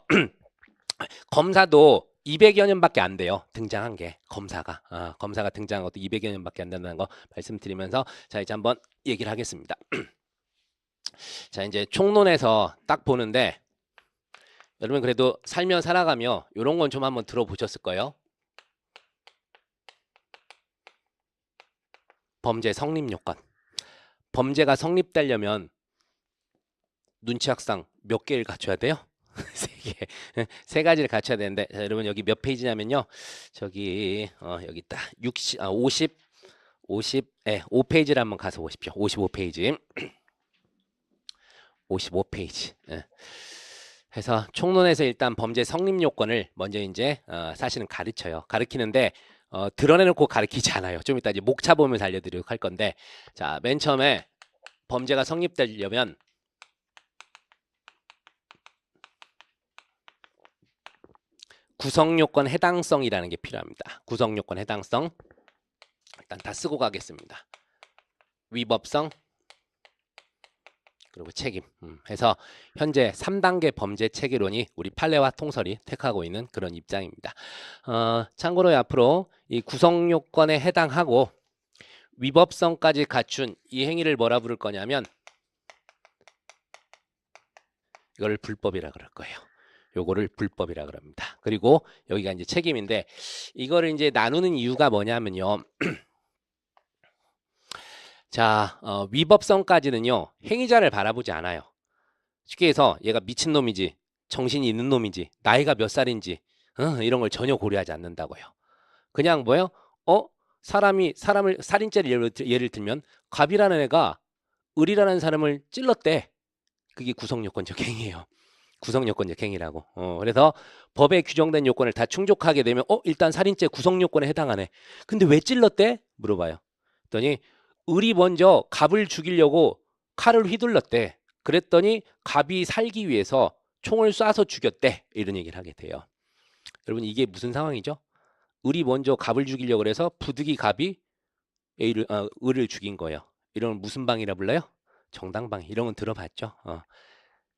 검사도 200여 년밖에 안 돼요. 등장한 게 검사가 등장한 것도 200여 년밖에 안 된다는 거 말씀드리면서 자 이제 한번 얘기를 하겠습니다. 자 이제 총론에서 딱 보는데. 여러분 그래도 살며 살아가며 이런 건 좀 한번 들어보셨을 거예요. 범죄 성립 요건. 범죄가 성립되려면 눈치학상 몇 개를 갖춰야 돼요? 세 가지를 갖춰야 되는데 자, 여러분 여기 몇 페이지냐면요. 저기 여기 있다. 5페이지를 한번 가서 보십시오. 55페이지. 55페이지. 그래서 총론에서 일단 범죄 성립 요건을 먼저 이제 사실은 가르쳐요. 가르치는데 드러내놓고 가르치지 않아요. 좀 이따 이제 목차 보면서 알려드리도록 할 건데 자 맨 처음에 범죄가 성립되려면 구성요건 해당성이라는 게 필요합니다. 구성요건 해당성 일단 다 쓰고 가겠습니다. 위법성 그리고 책임 해서 현재 3단계 범죄 체계론이 우리 판례와 통설이 택하고 있는 그런 입장입니다. 참고로 앞으로 이 구성 요건에 해당하고 위법성까지 갖춘 이 행위를 뭐라 부를 거냐면 이걸 불법이라 그럴 거예요. 요거를 불법이라 그럽니다. 그리고 여기가 이제 책임인데 이거를 이제 나누는 이유가 뭐냐면요. 자, 위법성까지는요. 행위자를 바라보지 않아요. 쉽게 해서 얘가 미친놈이지, 정신이 있는 놈이지, 나이가 몇 살인지 이런 걸 전혀 고려하지 않는다고요. 그냥 뭐예요? 사람을 살인죄를 예를 들면 갑이라는 애가 을이라는 사람을 찔렀대. 그게 구성요건적 행위예요. 구성요건적 행위라고. 그래서 법에 규정된 요건을 다 충족하게 되면 일단 살인죄 구성요건에 해당하네. 근데 왜 찔렀대? 물어봐요. 그랬더니 을이 먼저 갑을 죽이려고 칼을 휘둘렀대. 그랬더니 갑이 살기 위해서 총을 쏴서 죽였대. 이런 얘기를 하게 돼요. 여러분 이게 무슨 상황이죠? 을이 먼저 갑을 죽이려고 해서 부득이 갑이 을을 죽인 거예요. 이런 무슨 방이라 불러요? 정당방. 이런 건 들어봤죠?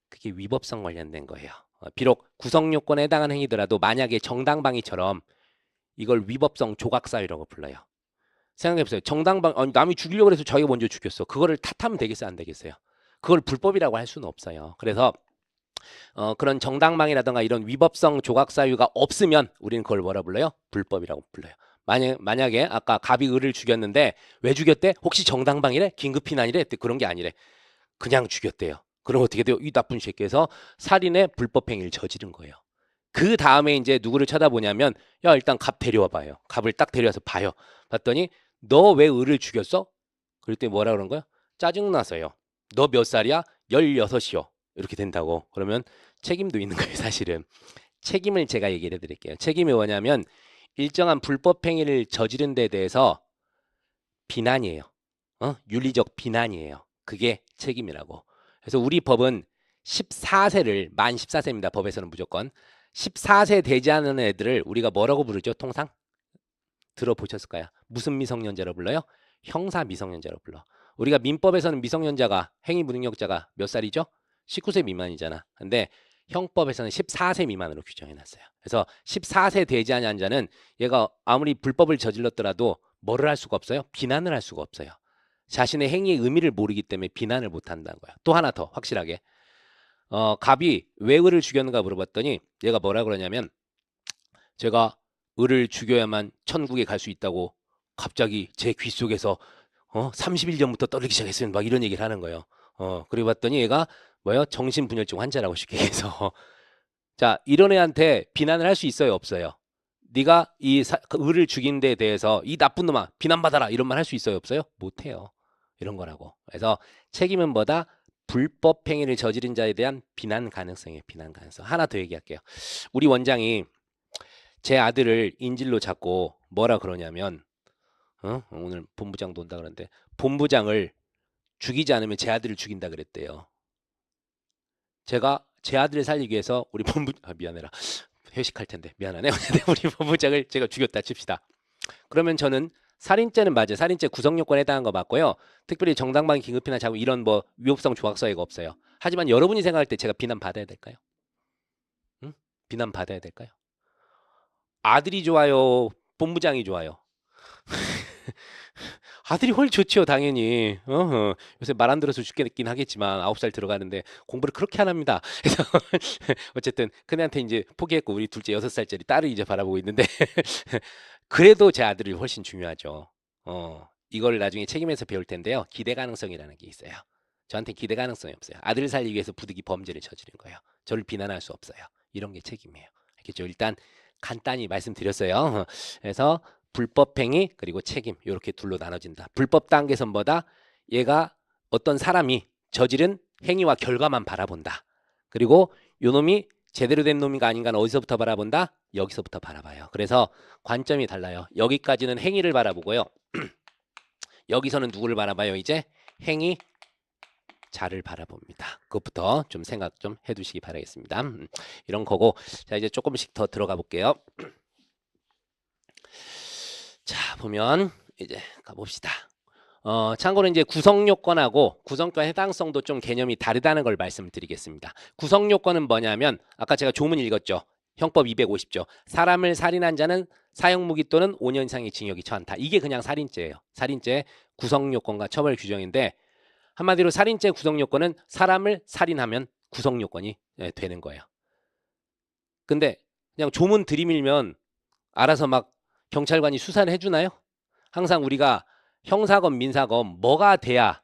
그게 위법성 관련된 거예요. 비록 구성요건에 해당하는 행위더라도 만약에 정당방위처럼 이걸 위법성 조각사유라고 불러요. 생각해보세요. 정당방 남이 죽이려고 해서 자기가 먼저 죽였어. 그거를 탓하면 되겠어요? 안 되겠어요? 그걸 불법이라고 할 수는 없어요. 그래서 그런 정당방위라든가 이런 위법성 조각사유가 없으면 우리는 그걸 뭐라 불러요? 불법이라고 불러요. 만약에 아까 갑이 을을 죽였는데 왜 죽였대? 혹시 정당방위래? 긴급피난이래? 그런 게 아니래. 그냥 죽였대요. 그럼 어떻게 돼요? 이 나쁜 새끼에서 살인의 불법행위를 저지른 거예요. 그 다음에 이제 누구를 쳐다보냐면 야 일단 갑 데려와 봐요. 갑을 딱 데려와서 봐요. 봤더니 너 왜 을을 죽였어? 그랬더니 뭐라 그런 거야? 짜증나서요. 너 몇 살이야? 16이요. 이렇게 된다고. 그러면 책임도 있는 거예요, 사실은. 책임을 제가 얘기를 해드릴게요. 책임이 뭐냐면 일정한 불법 행위를 저지른 데 대해서 비난이에요. 윤리적 비난이에요. 그게 책임이라고. 그래서 우리 법은 14세를 만 14세입니다. 법에서는 무조건 14세 되지 않은 애들을 우리가 뭐라고 부르죠? 통상 들어보셨을까요? 무슨 미성년자로 불러요? 형사 미성년자로 불러. 우리가 민법에서는 미성년자가 행위 무능력자가 몇 살이죠? 19세 미만이잖아. 근데 형법에서는 14세 미만으로 규정해 놨어요. 그래서 14세 되지 않은 자는 얘가 아무리 불법을 저질렀더라도 뭐를 할 수가 없어요? 비난을 할 수가 없어요. 자신의 행위의 의미를 모르기 때문에 비난을 못 한다는 거야. 또 하나 더 확실하게. 갑이 왜 을을 죽였는가 물어봤더니 얘가 뭐라 그러냐면 제가 을을 죽여야만 천국에 갈 수 있다고 갑자기 제 귀 속에서 30일 전부터 떠들기 시작했으면 막 이런 얘기를 하는 거예요. 그리고 봤더니 얘가 뭐예요? 정신분열증 환자라고 쉽게 얘기해서 자 이런 애한테 비난을 할 수 있어요 없어요? 네가 그 을을 죽인 데에 대해서 이 나쁜 놈아 비난받아라 이런 말 할 수 있어요 없어요? 못해요. 이런 거라고. 그래서 책임은 뭐다? 불법 행위를 저지른 자에 대한 비난 가능성이에요. 비난 가능성. 하나 더 얘기할게요. 우리 원장이 제 아들을 인질로 잡고 뭐라 그러냐면 오늘 본부장도 온다 그러는데 본부장을 죽이지 않으면 제 아들을 죽인다 그랬대요. 제가 제 아들을 살리기 위해서 우리 미안해라. 회식할 텐데 미안하네. 우리 본부장을 제가 죽였다 칩시다. 그러면 저는 살인죄는 맞아요. 살인죄 구성요건에 해당한 거 맞고요. 특별히 정당방위 긴급피난 자금 이런 뭐 위법성 조각서에가 없어요. 하지만 여러분이 생각할 때 제가 비난받아야 될까요? 응? 비난받아야 될까요? 아들이 좋아요? 본부장이 좋아요? 아들이 훨 좋죠, 당연히. 요새 말 안 들어서 죽겠긴 하겠지만 9살 들어가는데 공부를 그렇게 안 합니다. 그래서 어쨌든 큰애한테 이제 포기했고 우리 둘째 6살짜리 딸을 이제 바라보고 있는데 그래도 제 아들이 훨씬 중요하죠. 이걸 나중에 책임에서 배울 텐데요. 기대 가능성이라는 게 있어요. 저한테 기대 가능성이 없어요. 아들을 살리기 위해서 부득이 범죄를 저지른 거예요. 저를 비난할 수 없어요. 이런 게 책임이에요. 알겠죠? 일단 간단히 말씀드렸어요. 그래서 불법행위 그리고 책임 이렇게 둘로 나눠진다. 불법 단계선 뭐다? 얘가 어떤 사람이 저지른 행위와 결과만 바라본다. 그리고 요놈이 제대로 된 놈인가 아닌가는 어디서부터 바라본다? 여기서부터 바라봐요. 그래서 관점이 달라요. 여기까지는 행위를 바라보고요. 여기서는 누구를 바라봐요? 이제 행위자를 바라봅니다. 그것부터 좀 생각 좀 해두시기 바라겠습니다. 이런 거고 자 이제 조금씩 더 들어가 볼게요. 자 보면 이제 가봅시다. 참고로 이제 구성요건하고 구성권 해당성도 좀 개념이 다르다는 걸 말씀드리겠습니다. 구성요건은 뭐냐면 아까 제가 조문 읽었죠. 형법 250조. 사람을 살인한 자는 사형무기 또는 5년 이상의 징역이 처한다. 이게 그냥 살인죄예요. 살인죄 구성요건과 처벌 규정인데 한마디로 살인죄 구성요건은 사람을 살인하면 구성요건이 되는 거예요. 근데 그냥 조문 들이밀면 알아서 막 경찰관이 수사를 해주나요? 항상 우리가 형사건 민사건 뭐가 돼야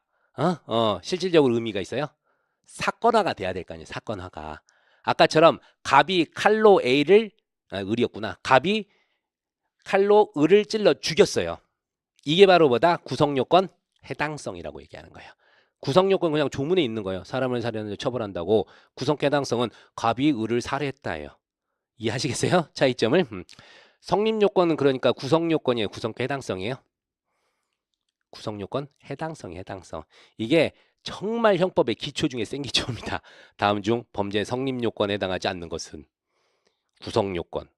실질적으로 의미가 있어요? 사건화가 돼야 될 거 아니에요. 사건화가. 아까처럼 갑이 칼로 A를 을이었구나. 갑이 칼로 을을 찔러 죽였어요. 이게 바로 뭐다? 구성요건 해당성이라고 얘기하는 거예요. 구성요건 그냥 조문에 있는 거예요. 사람을 살해하는데 처벌한다고. 구성 해당성은 갑이 을을 살해했다예요. 이해하시겠어요? 차이점을? 성립요건은 그러니까 구성요건이에요. 구성과 해당성이에요. 구성요건 해당성이 해당성. 이게 정말 형법의 기초 중에 센 기초입니다. 다음 중 범죄 성립요건에 해당하지 않는 것은 구성요건.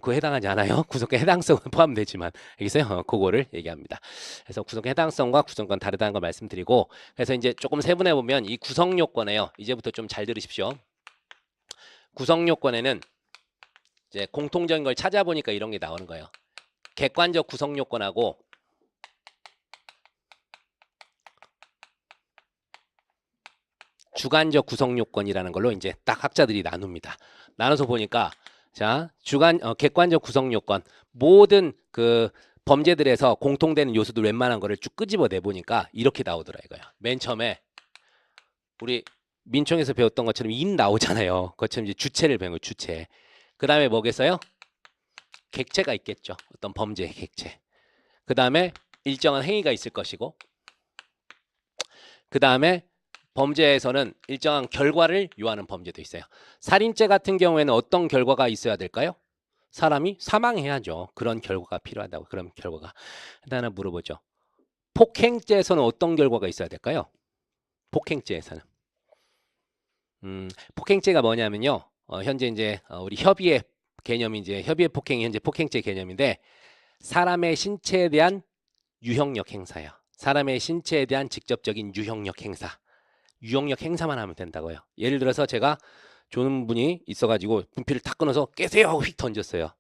그 해당하지 않아요. 구성과 해당성은 포함되지만 알겠어요? 그거를 얘기합니다. 그래서 구성과 해당성과 구성권 다르다는 걸 말씀드리고 그래서 이제 조금 세분해 보면 이 구성요건에요. 이제부터 좀 잘 들으십시오. 구성요건에는 이제 공통적인 걸 찾아보니까 이런 게 나오는 거예요. 객관적 구성요건하고 주관적 구성요건이라는 걸로 이제 딱 학자들이 나눕니다. 나눠서 보니까 자 객관적 구성요건 모든 그 범죄들에서 공통되는 요소들 웬만한 거를 쭉 끄집어내 보니까 이렇게 나오더라 이거야. 맨 처음에 우리 민총에서 배웠던 것처럼 인 나오잖아요. 그것처럼 이제 주체를 배운 거 주체. 그 다음에 뭐겠어요? 객체가 있겠죠. 어떤 범죄의 객체. 그 다음에 일정한 행위가 있을 것이고 그 다음에 범죄에서는 일정한 결과를 요하는 범죄도 있어요. 살인죄 같은 경우에는 어떤 결과가 있어야 될까요? 사람이 사망해야죠. 그런 결과가 필요하다고. 그런 결과가. 일단 하나 물어보죠. 폭행죄에서는 어떤 결과가 있어야 될까요? 폭행죄에서는. 폭행죄가 뭐냐면요. 현재 이제 우리 협의의 개념이 이제 협의의 폭행이 현재 폭행죄 개념인데 사람의 신체에 대한 유형력 행사예요. 사람의 신체에 대한 직접적인 유형력 행사. 유형력 행사만 하면 된다고요. 예를 들어서 제가 조는 분이 있어가지고 분필을 탁 끊어서 깨세요 하고 휙 던졌어요.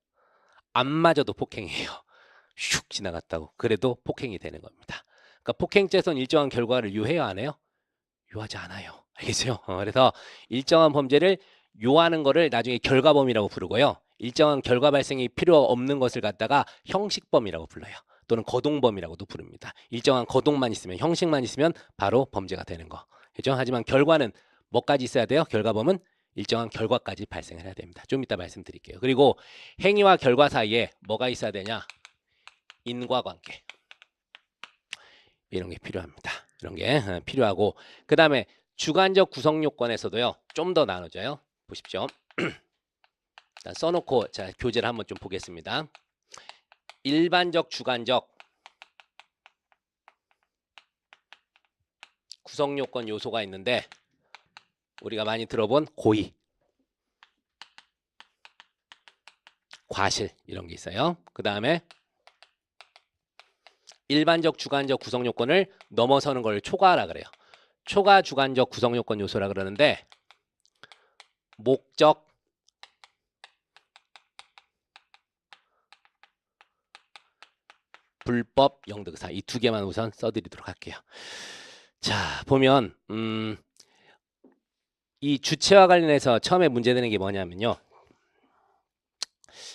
안 맞아도 폭행이에요. 슉 지나갔다고. 그래도 폭행이 되는 겁니다. 그러니까 폭행죄에서는 일정한 결과를 요해요, 안 해요? 요하지 않아요. 알겠어요? 그래서 일정한 범죄를 요하는 거를 나중에 결과범이라고 부르고요. 일정한 결과 발생이 필요 없는 것을 갖다가 형식범이라고 불러요. 또는 거동범이라고도 부릅니다. 일정한 거동만 있으면, 형식만 있으면 바로 범죄가 되는 거. 그죠? 하지만 결과는 뭐까지 있어야 돼요? 결과범은 일정한 결과까지 발생을 해야 됩니다. 좀 이따 말씀드릴게요. 그리고 행위와 결과 사이에 뭐가 있어야 되냐? 인과관계. 이런 게 필요합니다. 이런 게 필요하고 그 다음에 주관적 구성 요건에서도요. 좀 더 나눠져요. 보십시오. 일단 써놓고 자 교재를 한번 좀 보겠습니다. 일반적 주관적 구성 요건 요소가 있는데 우리가 많이 들어본 고의, 과실 이런 게 있어요. 그 다음에 일반적 주관적 구성 요건을 넘어서는 걸 초과하라 그래요. 초과 주관적 구성 요건 요소라 그러는데 목적, 불법, 영득사 이 두 개만 우선 써드리도록 할게요. 자 보면 이 주체와 관련해서 처음에 문제되는 게 뭐냐면요.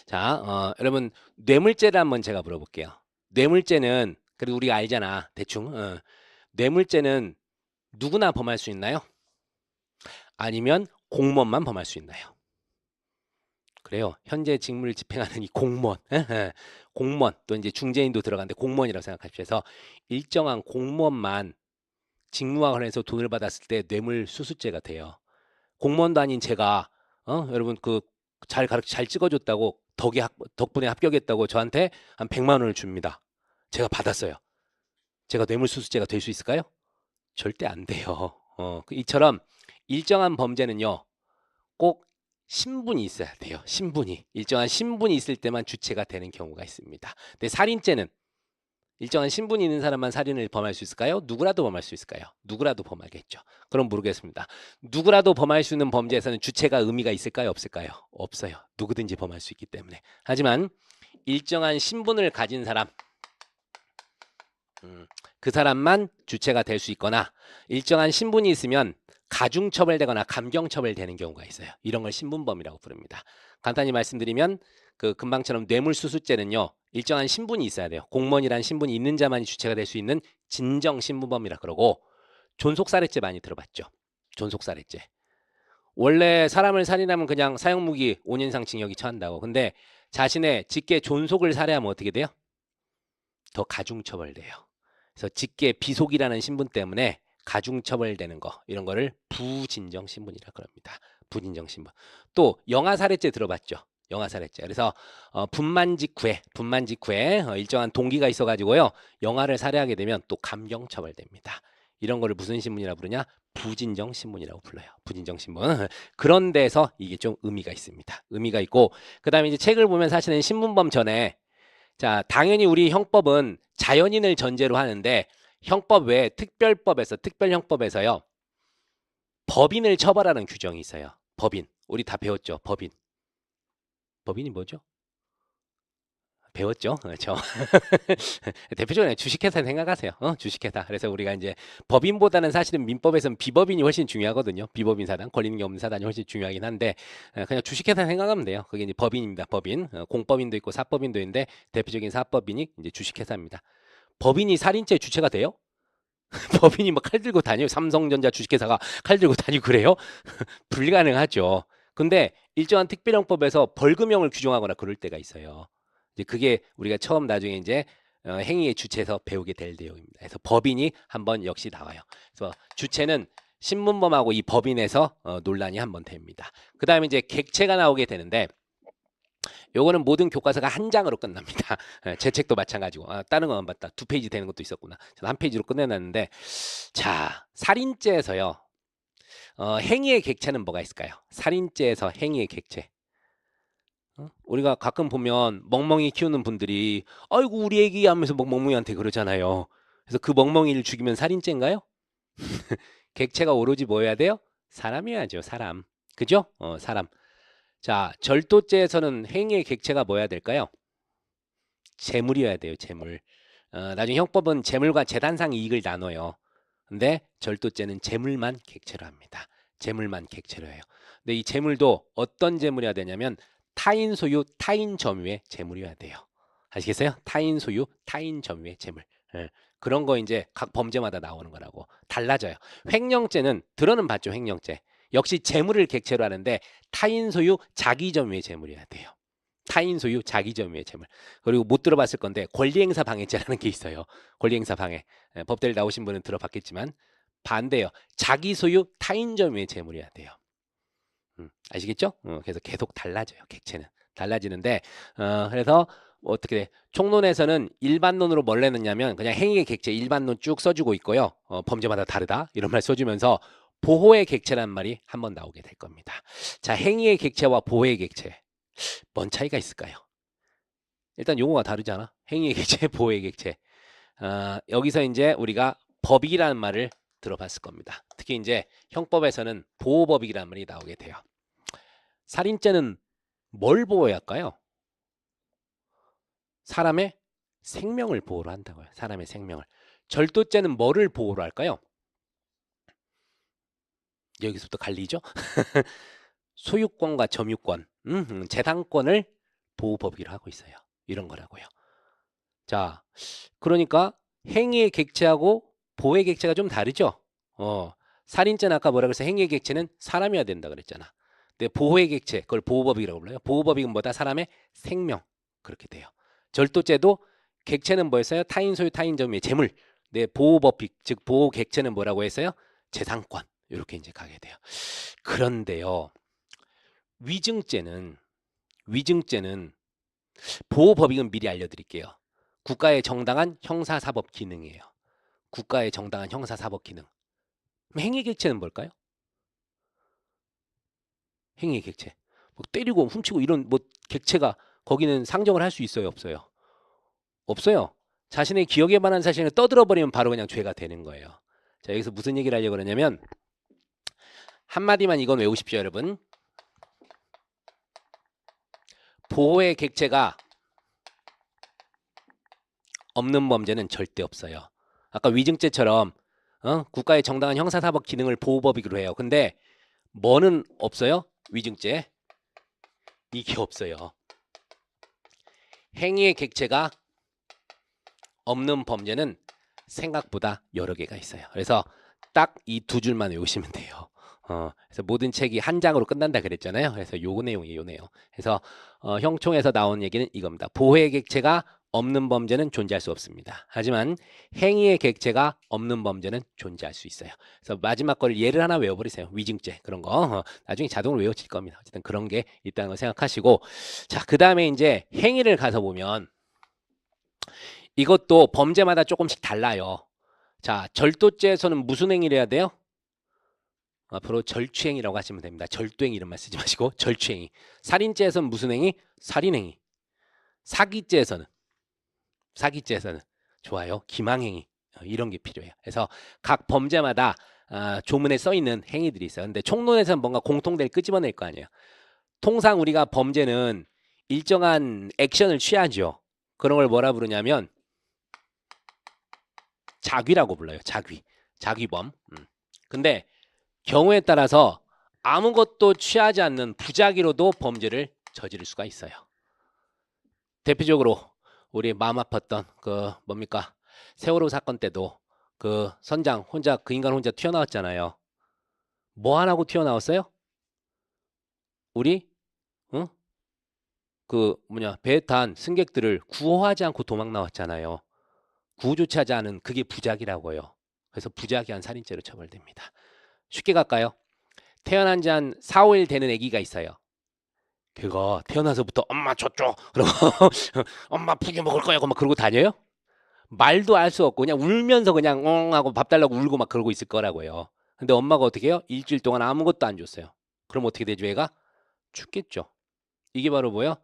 자 여러분 뇌물죄를 한번 제가 물어볼게요. 뇌물죄는 그래도 우리가 알잖아 대충 뇌물죄는 누구나 범할 수 있나요? 아니면 공무원만 범할 수 있나요? 그래요. 현재 직무를 집행하는 이 공무원, 공무원 또 이제 중재인도 들어가는데 공무원이라고 생각하십시오. 그래서 일정한 공무원만 직무와 관련해서 돈을 받았을 때 뇌물수수죄가 돼요. 공무원도 아닌 제가 여러분 그 잘 찍어줬다고 덕분에 합격했다고 저한테 한 100만 원을 줍니다. 제가 받았어요. 제가 뇌물수수죄가 될 수 있을까요? 절대 안 돼요. 이처럼 일정한 범죄는요. 꼭 신분이 있어야 돼요. 신분이. 일정한 신분이 있을 때만 주체가 되는 경우가 있습니다. 근데 살인죄는 일정한 신분이 있는 사람만 살인을 범할 수 있을까요? 누구라도 범할 수 있을까요? 누구라도 범하겠죠. 그럼 모르겠습니다. 누구라도 범할 수 있는 범죄에서는 주체가 의미가 있을까요? 없을까요? 없어요. 누구든지 범할 수 있기 때문에. 하지만 일정한 신분을 가진 사람 그 사람만 주체가 될 수 있거나 일정한 신분이 있으면 가중처벌되거나 감경처벌되는 경우가 있어요. 이런 걸 신분범이라고 부릅니다. 간단히 말씀드리면 그 금방처럼 뇌물수수죄는요. 일정한 신분이 있어야 돼요. 공무원이라는 신분이 있는 자만이 주체가 될 수 있는 진정신분범이라 그러고 존속살해죄 많이 들어봤죠. 존속살해죄. 원래 사람을 살인하면 그냥 사형무기 5년 이상 징역이 처한다고. 근데 자신의 직계 존속을 살해하면 어떻게 돼요? 더 가중처벌돼요. 그래서 직계 비속이라는 신분 때문에 가중처벌되는 거 이런 거를 부진정신분이라 그럽니다. 부진정신분. 또 영아살해죄 들어봤죠? 영아살해죄. 그래서 분만 직후에 일정한 동기가 있어가지고요 영아를 살해하게 되면 또 감경처벌됩니다. 이런 거를 무슨 신분이라 부르냐? 부진정신분이라고 불러요. 부진정신분. 그런 데서 이게 좀 의미가 있습니다. 의미가 있고 그 다음에 이제 책을 보면 사실은 신분범 전에 자 당연히 우리 형법은 자연인을 전제로 하는데 형법 외에 특별형법에서요 법인을 처벌하는 규정이 있어요. 법인 우리 다 배웠죠. 법인이 뭐죠? 배웠죠. 그렇죠. 대표적으로 주식회사 생각하세요. 주식회사. 그래서 우리가 이제 법인보다는 사실은 민법에서는 비법인이 훨씬 중요하거든요. 비법인 사단, 걸리는 게 없는 사단이 훨씬 중요하긴 한데 그냥 주식회사 생각하면 돼요. 그게 이제 법인입니다. 법인. 공법인도 있고 사법인도 있는데 대표적인 사법인이 이제 주식회사입니다. 법인이 살인죄 주체가 돼요? 법인이 막 칼 들고 다녀요. 삼성전자 주식회사가 칼 들고 다니고 그래요? 불가능하죠. 근데 일정한 특별형법에서 벌금형을 규정하거나 그럴 때가 있어요. 이제 그게 우리가 처음 나중에 이제 행위의 주체에서 배우게 될 내용입니다. 그래서 법인이 한번 역시 나와요. 그래서 주체는 신문범하고 이 법인에서 논란이 한번 됩니다. 그 다음에 이제 객체가 나오게 되는데 요거는 모든 교과서가 한 장으로 끝납니다. 제 책도 마찬가지고. 다른 건 맞다. 2페이지 되는 것도 있었구나. 저는 한 페이지로 끝내놨는데, 자, 살인죄에서요. 행위의 객체는 뭐가 있을까요? 살인죄에서 행위의 객체. 우리가 가끔 보면 멍멍이 키우는 분들이 아이고 우리 애기 하면서 멍멍이한테 그러잖아요. 그래서 그 멍멍이를 죽이면 살인죄인가요? 객체가 오로지 뭐여야 돼요? 사람이어야죠. 사람. 그죠? 사람. 자, 절도죄에서는 행위의 객체가 뭐여야 될까요? 재물이어야 돼요. 재물. 나중에 형법은 재물과 재단상 이익을 나눠요. 근데 절도죄는 재물만 객체로 합니다. 재물만 객체로 해요. 근데 이 재물도 어떤 재물이어야 되냐면 타인 소유, 타인 점유의 재물이어야 돼요. 아시겠어요? 타인 소유, 타인 점유의 재물. 예. 그런 거 이제 각 범죄마다 나오는 거라고. 달라져요. 횡령죄는 들어는 봤죠. 횡령죄. 역시 재물을 객체로 하는데 타인 소유, 자기 점유의 재물이어야 돼요. 타인 소유, 자기 점유의 재물. 그리고 못 들어봤을 건데 권리행사 방해죄라는 게 있어요. 권리행사 방해. 법대를 나오신 분은 들어봤겠지만 반대요. 자기 소유, 타인 점유의 재물이어야 돼요. 아시겠죠? 그래서 계속 달라져요. 객체는 달라지는데 그래서 어떻게 돼? 총론에서는 일반론으로 뭘 내느냐면 그냥 행위의 객체 일반론 쭉 써주고 있고요. 범죄마다 다르다 이런 말 써주면서 보호의 객체란 말이 한번 나오게 될 겁니다. 자, 행위의 객체와 보호의 객체 뭔 차이가 있을까요? 일단 용어가 다르잖아. 행위의 객체, 보호의 객체. 여기서 이제 우리가 법익이라는 말을 들어봤을 겁니다. 특히 이제 형법에서는 보호법익이라는 말이 나오게 돼요. 살인죄는 뭘 보호해야 할까요? 사람의 생명을 보호를 한다고요. 사람의 생명을. 절도죄는 뭐를 보호를 할까요? 여기서부터 갈리죠? 소유권과 점유권, 재산권을 보호법익으로 하고 있어요. 이런 거라고요. 자, 그러니까 행위의 객체하고 보호의 객체가 좀 다르죠? 살인죄는 아까 뭐라 그래서 행위의 객체는 사람이어야 된다 그랬잖아. 근데 보호의 객체, 그걸 보호법익이라고 불러요. 보호법익은 뭐다? 사람의 생명. 그렇게 돼요. 절도죄도 객체는 뭐였어요? 타인 소유, 타인 점유의 재물. 네, 보호법익, 즉 보호 객체는 뭐라고 했어요? 재산권. 이렇게 이제 가게 돼요. 그런데요, 위증죄는 보호법익은 미리 알려드릴게요. 국가의 정당한 형사사법 기능이에요. 국가의 정당한 형사사법 기능. 행위 객체는 뭘까요? 행위 객체. 뭐 때리고 훔치고 이런 뭐 객체가 거기는 상정을 할 수 있어요, 없어요? 없어요. 자신의 기억에 관한 사실을 떠들어버리면 바로 그냥 죄가 되는 거예요. 자, 여기서 무슨 얘기를 하려고 그러냐면 한마디만 이건 외우십시오, 여러분. 보호의 객체가 없는 범죄는 절대 없어요. 아까 위증죄처럼 국가의 정당한 형사사법 기능을 보호법익으로 해요. 근데 뭐는 없어요? 위증죄. 이게 없어요. 행위의 객체가 없는 범죄는 생각보다 여러 개가 있어요. 그래서 딱 이 두 줄만 외우시면 돼요. 그래서 모든 책이 한 장으로 끝난다 그랬잖아요. 그래서 요 내용이에요, 요 내용. 그래서 형총에서 나온 얘기는 이겁니다. 보호의 객체가 없는 범죄는 존재할 수 없습니다. 하지만 행위의 객체가 없는 범죄는 존재할 수 있어요. 그래서 마지막 거를 예를 하나 외워버리세요. 위증죄 그런 거 나중에 자동으로 외워질 겁니다. 어쨌든 그런 게 있다는 걸 생각하시고, 자, 그 다음에 이제 행위를 가서 보면 이것도 범죄마다 조금씩 달라요. 자, 절도죄에서는 무슨 행위를 해야 돼요? 앞으로 절취행위라고 하시면 됩니다. 절도행위 이런 말 쓰지 마시고 절취행위. 살인죄에서는 무슨 행위? 살인행위. 사기죄에서는 좋아요. 기망행위. 이런 게 필요해요. 그래서 각 범죄마다 조문에 써 있는 행위들이 있어요. 근데 총론에서는 뭔가 공통될 끄집어낼 거 아니에요. 통상 우리가 범죄는 일정한 액션을 취하죠. 그런 걸 뭐라 부르냐면 자귀라고 불러요. 자귀범. 근데 경우에 따라서 아무것도 취하지 않는 부작위로도 범죄를 저지를 수가 있어요. 대표적으로 우리 마음 아팠던 그 뭡니까? 세월호 사건 때도 그 선장 혼자 그 인간 혼자 튀어나왔잖아요. 뭐 안 하고 튀어나왔어요? 우리 그 배에 탄 승객들을 구호하지 않고 도망 나왔잖아요. 구호조차 하지 않은 그게 부작위라고요. 그래서 부작위한 살인죄로 처벌됩니다. 쉽게 갈까요? 태어난 지 한 4, 5일 되는 아기가 있어요. 그거 태어나서부터 엄마 줬죠. 그러고 엄마 푸기 먹을 거야. 막 그러고 다녀요? 말도 알 수 없고 그냥 울면서 그냥 엉 하고 밥 달라고 울고 막 그러고 있을 거라고요. 근데 엄마가 어떻게 해요? 일주일 동안 아무것도 안 줬어요. 그럼 어떻게 되죠, 얘가? 죽겠죠. 이게 바로 뭐예요?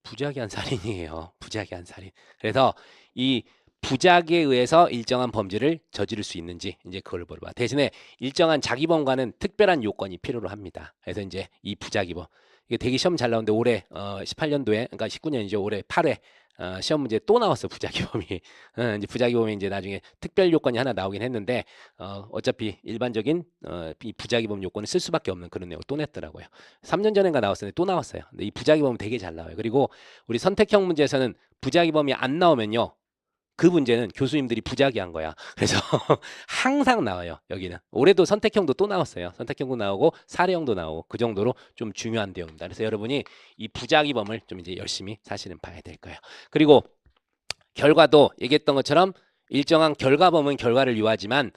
부작위한 살인이에요. 부작위한 살인. 그래서 이 부작에 의해서 일정한 범죄를 저지를 수 있는지 이제 그걸 물어봐. 대신에 일정한 자기범과는 특별한 요건이 필요로 합니다. 그래서 이제 이 부작위범 이게 되게 시험 잘 나오는데 올해 18년도에 그러니까 19년이죠. 올해 8회 시험 문제 또 나왔어 부작위범이. 이제 부작위범이 이제 나중에 특별 요건이 하나 나오긴 했는데 어차피 일반적인 이 부작위범 요건을 쓸 수밖에 없는 그런 내용을 또 냈더라고요. 3년 전인가 나왔었는데 또 나왔어요. 근데 이 부작위범은 되게 잘 나와요. 그리고 우리 선택형 문제에서는 부작위범이 안 나오면요. 그 문제는 교수님들이 부작위한 거야. 그래서 항상 나와요. 여기는. 올해도 선택형도 또 나왔어요. 선택형도 나오고 사례형도 나오고 그 정도로 좀 중요한 내용입니다. 그래서 여러분이 이 부작위범을 좀 이제 열심히 사실은 봐야 될 거예요. 그리고 결과도 얘기했던 것처럼 일정한 결과범은 결과를 유하지만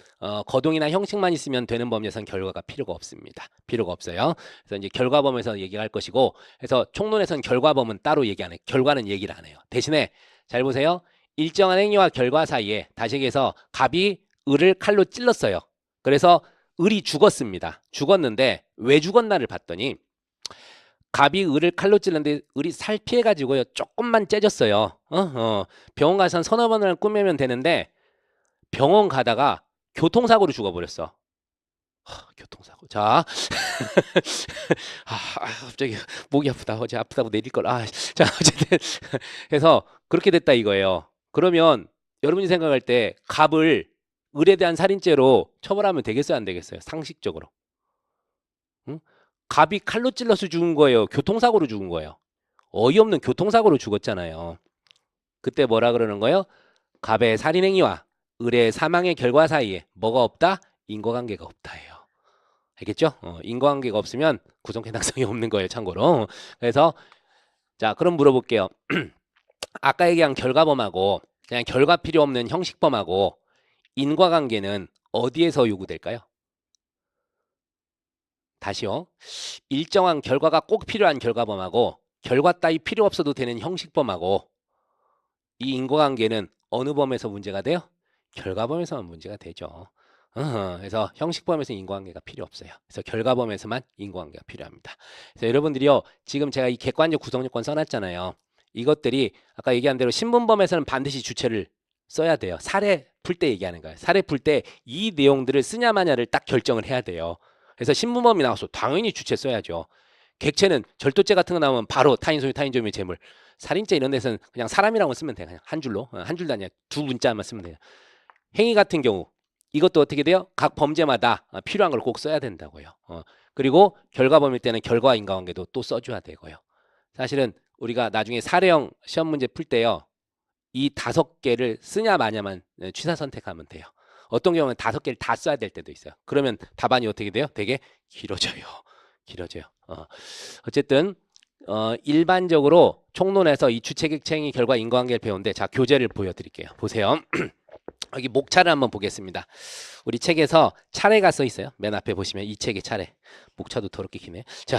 거동이나 형식만 있으면 되는 범죄에서는 결과가 필요가 없습니다. 필요가 없어요. 그래서 이제 결과범에서 얘기할 것이고, 그래서 총론에서는 결과범은 따로 얘기 안 해요. 결과는 얘기를 안 해요. 대신에 잘 보세요. 일정한 행위와 결과 사이에 다시 얘기해서 갑이 을을 칼로 찔렀어요. 그래서 을이 죽었습니다. 죽었는데 왜 죽었나를 봤더니 갑이 을을 칼로 찔렀는데 을이 살 피해가지고요 조금만 째졌어요. 병원 가서 한 서너 번을 꾸미면 되는데 병원 가다가 교통사고로 죽어버렸어. 교통사고. 자, 갑자기 목이 아프다. 어제 아프다고 내릴 걸. 자, 어쨌든 그래서 그렇게 됐다 이거예요. 그러면 여러분이 생각할 때 갑을 을에 대한 살인죄로 처벌하면 되겠어요, 안 되겠어요? 상식적으로. 응? 갑이 칼로 찔러서 죽은 거예요. 교통사고로 죽은 거예요. 어이없는 교통사고로 죽었잖아요. 그때 뭐라 그러는 거예요? 갑의 살인행위와 을의 사망의 결과 사이에 뭐가 없다? 인과관계가 없다예요. 알겠죠? 인과관계가 없으면 구속해당성이 없는 거예요. 참고로. 그래서 자, 그럼 물어볼게요. 아까 얘기한 결과범하고 그냥 결과 필요 없는 형식범하고 인과관계는 어디에서 요구될까요? 다시요. 일정한 결과가 꼭 필요한 결과범하고 결과 따위 필요 없어도 되는 형식범하고 이 인과관계는 어느 범에서 문제가 돼요? 결과범에서만 문제가 되죠. 그래서 형식범에서는 인과관계가 필요 없어요. 그래서 결과범에서만 인과관계가 필요합니다. 그래서 여러분들이요, 지금 제가 이 객관적 구성요건 써놨잖아요. 이것들이 아까 얘기한 대로 신분범에서는 반드시 주체를 써야 돼요. 사례 풀 때 얘기하는 거예요. 사례 풀 때 이 내용들을 쓰냐 마냐를 딱 결정을 해야 돼요. 그래서 신분범이 나와서 당연히 주체 써야죠. 객체는 절도죄 같은 거 나오면 바로 타인 소유, 타인 점유의 재물. 살인죄 이런 데서는 그냥 사람이라고 쓰면 돼요. 그냥 한 줄로. 한 줄도 아니야. 두 문자만 쓰면 돼요. 행위 같은 경우 이것도 어떻게 돼요? 각 범죄마다 필요한 걸 꼭 써야 된다고요. 그리고 결과범일 때는 결과 인과관계도 또 써줘야 되고요. 사실은 우리가 나중에 사례형 시험 문제 풀 때요. 이 5개를 쓰냐 마냐만 취사 선택하면 돼요. 어떤 경우는 5개를 다 써야 될 때도 있어요. 그러면 답안이 어떻게 돼요? 되게 길어져요. 길어져요. 어쨌든 일반적으로 총론에서 이 주체객체행위 결과 인과관계를 배우는데 자, 교재를 보여드릴게요. 보세요. 여기 목차를 한번 보겠습니다. 우리 책에서 차례가 써 있어요. 맨 앞에 보시면 이 책의 차례. 목차도 더럽게 기네. 자,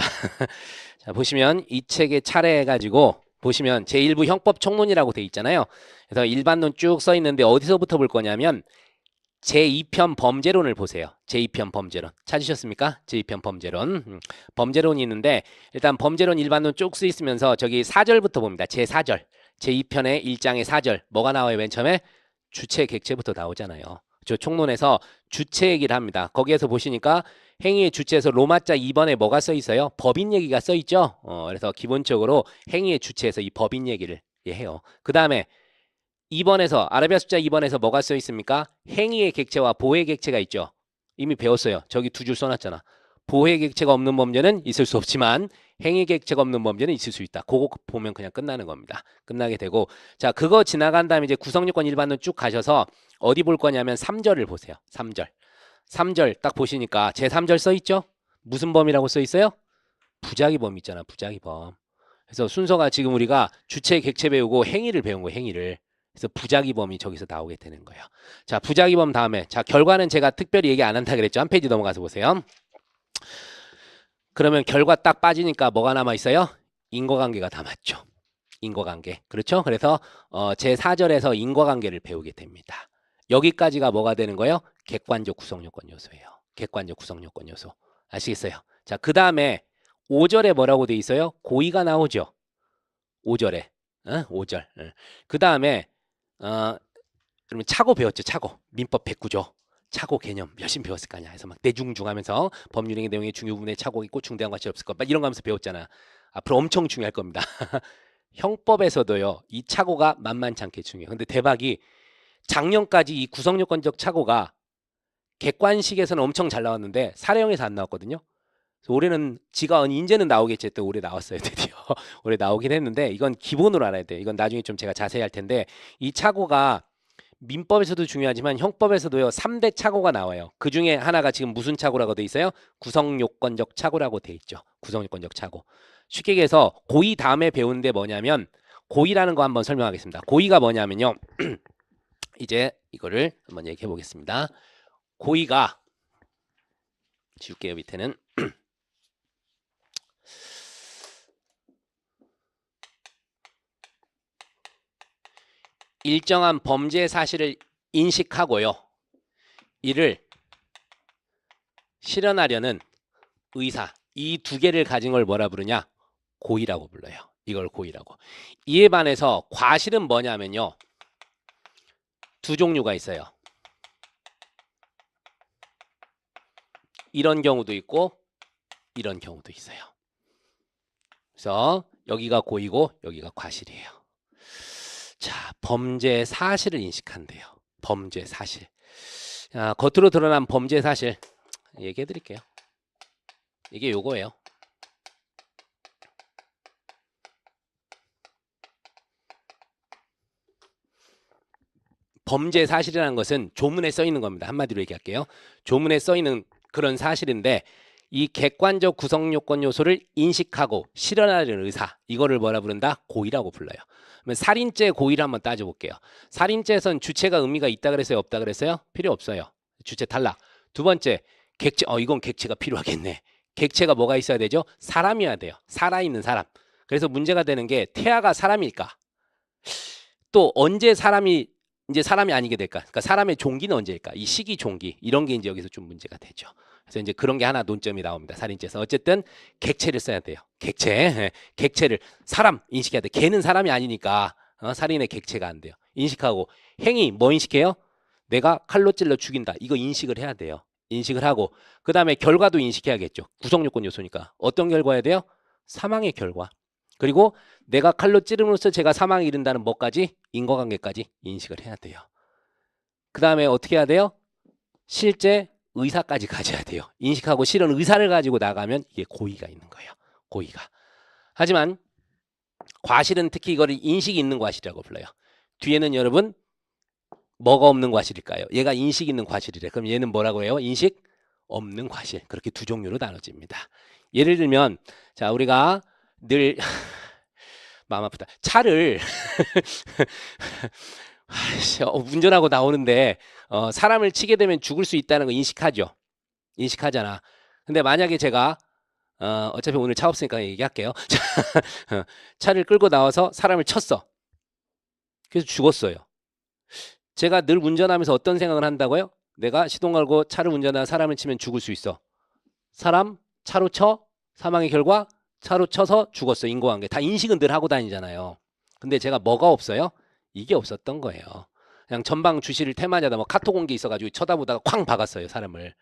자 보시면 이 책의 차례 해가지고 보시면 제1부 형법 총론이라고 돼 있잖아요. 그래서 일반론 쭉 써 있는데 어디서부터 볼 거냐면 제2편 범죄론을 보세요. 제2편 범죄론. 찾으셨습니까? 제2편 범죄론. 범죄론이 있는데 일단 범죄론 일반론 쭉 써 있으면서 저기 4절부터 봅니다. 제4절. 제2편의 1장의 4절. 뭐가 나와요? 맨 처음에 주체 객체부터 나오잖아요. 저 총론에서 주체 얘기를 합니다. 거기에서 보시니까 행위의 주체에서 로마자 2번에 뭐가 써 있어요? 법인 얘기가 써 있죠. 그래서 기본적으로 행위의 주체에서 이 법인 얘기를 해요. 그 다음에 2번에서 아라비아 숫자 2번에서 뭐가 써 있습니까? 행위의 객체와 보호의 객체가 있죠. 이미 배웠어요. 저기 두 줄 써놨잖아. 보호의 객체가 없는 범죄는 있을 수 없지만 행위 객체가 없는 범죄는 있을 수 있다. 그거 보면 그냥 끝나는 겁니다. 끝나게 되고 자, 그거 지나간 다음에 이제 구성요건 일반론 쭉 가셔서 어디 볼 거냐면 3절을 보세요. 3절. 3절 딱 보시니까 제3절 써 있죠? 무슨 범이라고 써 있어요? 부작위범 있잖아. 부작위범. 그래서 순서가 지금 우리가 주체 객체 배우고 행위를 배운 거예요. 행위를. 그래서 부작위범이 저기서 나오게 되는 거예요. 자, 부작위범 다음에 자, 결과는 제가 특별히 얘기 안 한다 그랬죠. 한 페이지 넘어가서 보세요. 그러면 결과 딱 빠지니까 뭐가 남아 있어요? 인과관계가 남았죠. 인과관계. 그렇죠? 그래서 제 4절에서 인과관계를 배우게 됩니다. 여기까지가 뭐가 되는 거예요? 객관적 구성요건 요소예요. 객관적 구성요건 요소. 아시겠어요? 자, 그 다음에 5절에 뭐라고 돼 있어요? 고의가 나오죠. 5절에. 5절. 그 다음에 그러면 차고 배웠죠. 차고. 민법 109조. 차고 개념 열심히 배웠을 거 아니야. 그래서 막 대중중하면서 법률행위 내용의 중요 부분에 차고 있고 중대한 과실이 없을 것. 막 이런 거 하면서 배웠잖아. 앞으로 엄청 중요할 겁니다. 형법에서도요. 이 차고가 만만치 않게 중요해요. 근데 대박이 작년까지 이 구성요건적 차고가 객관식에서는 엄청 잘 나왔는데 사례형에서 안 나왔거든요. 그래서 올해는 이제는 나오겠지. 또 올해 나왔어요. 드디어. 올해 나오긴 했는데 이건 기본으로 알아야 돼. 이건 나중에 좀 제가 자세히 할 텐데 이 차고가 민법에서도 중요하지만 형법에서도요. 3대 차고가 나와요. 그 중에 하나가 지금 무슨 차고라고 돼 있어요? 구성요건적 차고라고 돼 있죠. 구성요건적 차고. 쉽게 얘기해서 고의 다음에 배우는 게 뭐냐면 고의라는 거 한번 설명하겠습니다. 고의가 뭐냐면요. 이제 이거를 한번 얘기해 보겠습니다. 고의가 지울게요. 밑에는 일정한 범죄 사실을 인식하고요. 이를 실현하려는 의사. 이 두 개를 가진 걸 뭐라 부르냐? 고의라고 불러요. 이걸 고의라고. 이에 반해서 과실은 뭐냐면요. 두 종류가 있어요. 이런 경우도 있고 이런 경우도 있어요. 그래서 여기가 고의고 여기가 과실이에요. 자, 범죄 사실을 인식한대요. 범죄 사실. 자, 겉으로 드러난 범죄 사실 얘기해 드릴게요. 이게 요거예요. 범죄 사실이라는 것은 조문에 써 있는 겁니다. 한마디로 얘기할게요. 조문에 써 있는 그런 사실인데 이 객관적 구성 요건 요소를 인식하고 실현하려는 의사, 이거를 뭐라 부른다? 고의라고 불러요. 그러면 살인죄 고의를 한번 따져볼게요. 살인죄에선 주체가 의미가 있다 그랬어요? 없다 그랬어요? 필요 없어요. 주체 탈락. 두 번째, 객체. 이건 객체가 필요하겠네. 객체가 뭐가 있어야 되죠? 사람이어야 돼요. 살아있는 사람. 그래서 문제가 되는 게 태아가 사람일까? 또 언제 사람이 이제 사람이 아니게 될까? 그러니까 사람의 종기는 언제일까? 이 시기 종기 이런 게 이제 여기서 좀 문제가 되죠. 그래서 이제 그런 게 하나 논점이 나옵니다. 살인죄에서 어쨌든 객체를 써야 돼요. 객체, 객체를 사람 인식해야 돼. 걔는 사람이 아니니까 살인의 객체가 안 돼요. 인식하고 행위 뭐 인식해요? 내가 칼로 찔러 죽인다. 이거 인식을 해야 돼요. 인식을 하고 그 다음에 결과도 인식해야겠죠. 구성요건 요소니까 어떤 결과야 돼요? 사망의 결과. 그리고 내가 칼로 찌름으로써 제가 사망에 이른다는 뭐까지? 인과관계까지 인식을 해야 돼요. 그 다음에 어떻게 해야 돼요? 실제 의사까지 가져야 돼요. 인식하고 실은 의사를 가지고 나가면 이게 고의가 있는 거예요. 고의가. 하지만 과실은 특히 이거를 인식이 있는 과실이라고 불러요. 뒤에는 여러분 뭐가 없는 과실일까요? 얘가 인식 있는 과실이래. 그럼 얘는 뭐라고 해요? 인식 없는 과실. 그렇게 두 종류로 나눠집니다. 예를 들면 자 우리가 늘 마음 아프다. 차를 운전하고 나오는데 사람을 치게 되면 죽을 수 있다는 거 인식하죠. 인식하잖아. 근데 만약에 제가 어차피 오늘 차 없으니까 얘기할게요. 차를 끌고 나와서 사람을 쳤어. 그래서 죽었어요. 제가 늘 운전하면서 어떤 생각을 한다고요? 내가 시동 걸고 차를 운전하다 사람을 치면 죽을 수 있어. 사람 차로 쳐 사망의 결과 차로 쳐서 죽었어. 인과관계 다 인식은 늘 하고 다니잖아요. 근데 제가 뭐가 없어요? 이게 없었던 거예요. 그냥 전방 주시를 태만하다 뭐 카톡 온 게 있어가지고 쳐다보다가 쾅 박았어요. 사람을.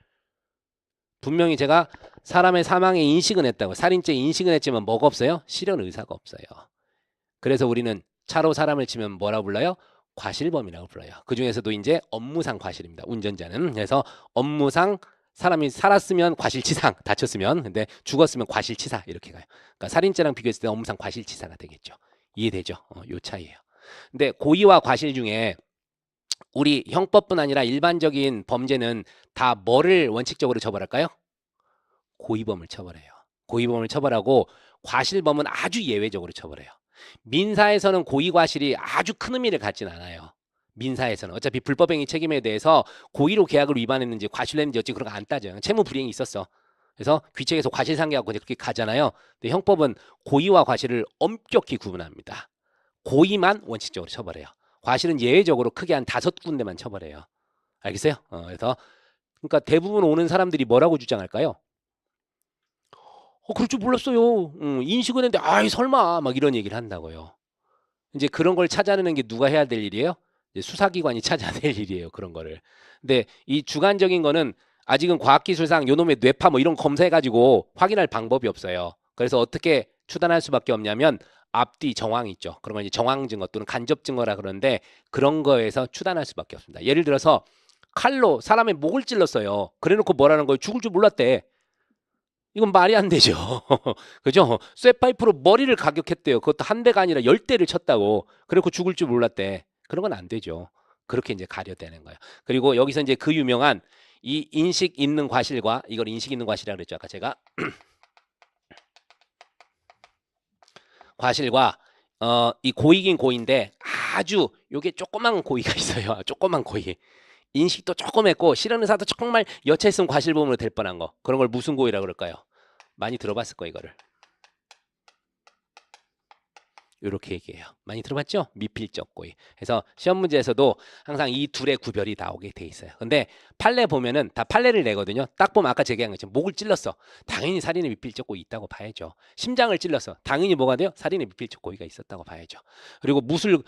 분명히 제가 사람의 사망에 인식은 했다고. 살인죄 인식은 했지만 뭐가 없어요? 실현 의사가 없어요. 그래서 우리는 차로 사람을 치면 뭐라고 불러요? 과실범이라고 불러요. 그 중에서도 이제 업무상 과실입니다. 운전자는. 그래서 업무상 사람이 살았으면 과실치상, 다쳤으면, 근데 죽었으면 과실치사 이렇게 가요. 그러니까 살인죄랑 비교했을 때 업무상 과실치사가 되겠죠. 이해되죠? 요 차이예요. 근데 고의와 과실 중에 우리 형법뿐 아니라 일반적인 범죄는 다 뭐를 원칙적으로 처벌할까요? 고의범을 처벌해요. 고의범을 처벌하고 과실범은 아주 예외적으로 처벌해요. 민사에서는 고의과실이 아주 큰 의미를 갖진 않아요. 민사에서는 어차피 불법행위 책임에 대해서 고의로 계약을 위반했는지 과실로 했는지 어찌 그런 거 안 따져요. 채무 불이행이 있었어. 그래서 귀책에서 과실상계하고 그렇게 가잖아요. 근데 형법은 고의와 과실을 엄격히 구분합니다. 고의만 원칙적으로 처벌해요. 과실은 예외적으로 크게 한 5군데만 처벌해요. 알겠어요? 그래서 그러니까 대부분 오는 사람들이 뭐라고 주장할까요? 그럴 줄 몰랐어요. 인식은 했는데 아이 설마 막 이런 얘기를 한다고요. 이제 그런 걸 찾아내는 게 누가 해야 될 일이에요? 이제 수사기관이 찾아낼 일이에요. 그런 거를. 근데 이 주관적인 거는 아직은 과학기술상 요놈의 뇌파 뭐 이런 거 검사해가지고 확인할 방법이 없어요. 그래서 어떻게 추단할 수밖에 없냐면 앞뒤 정황 있죠. 그런 걸 이제 정황 증거 또는 간접 증거라 그러는데 그런 거에서 추단할 수밖에 없습니다. 예를 들어서 칼로 사람의 목을 찔렀어요. 그래놓고 뭐라는 거예요? 죽을 줄 몰랐대. 이건 말이 안 되죠. 그죠? 쇠파이프로 머리를 가격했대요. 그것도 한 대가 아니라 10대를 쳤다고. 그래놓고 죽을 줄 몰랐대. 그런 건 안 되죠. 그렇게 이제 가려되는 거예요. 그리고 여기서 이제 그 유명한 이 인식 있는 과실과 이걸 인식 있는 과실이라고 그랬죠. 아까 제가 과실과 이 고의긴 고의인데 아주 요게 조그만 고의가 있어요. 조그만 고의. 인식도 조금 했고 실현 의사도 정말 여차했으면 과실범으로 될 뻔한 거. 그런 걸 무슨 고의라고 그럴까요? 많이 들어봤을 거 이거를. 이렇게 얘기해요. 많이 들어봤죠? 미필적 고의. 그래서 시험 문제에서도 항상 이 둘의 구별이 나오게 돼 있어요. 근데 판례 보면은 다 판례를 내거든요. 딱 보면 아까 제기한 것처럼 목을 찔렀어. 당연히 살인의 미필적 고의 있다고 봐야죠. 심장을 찔렀어. 당연히 뭐가 돼요? 살인의 미필적 고의가 있었다고 봐야죠. 그리고 무술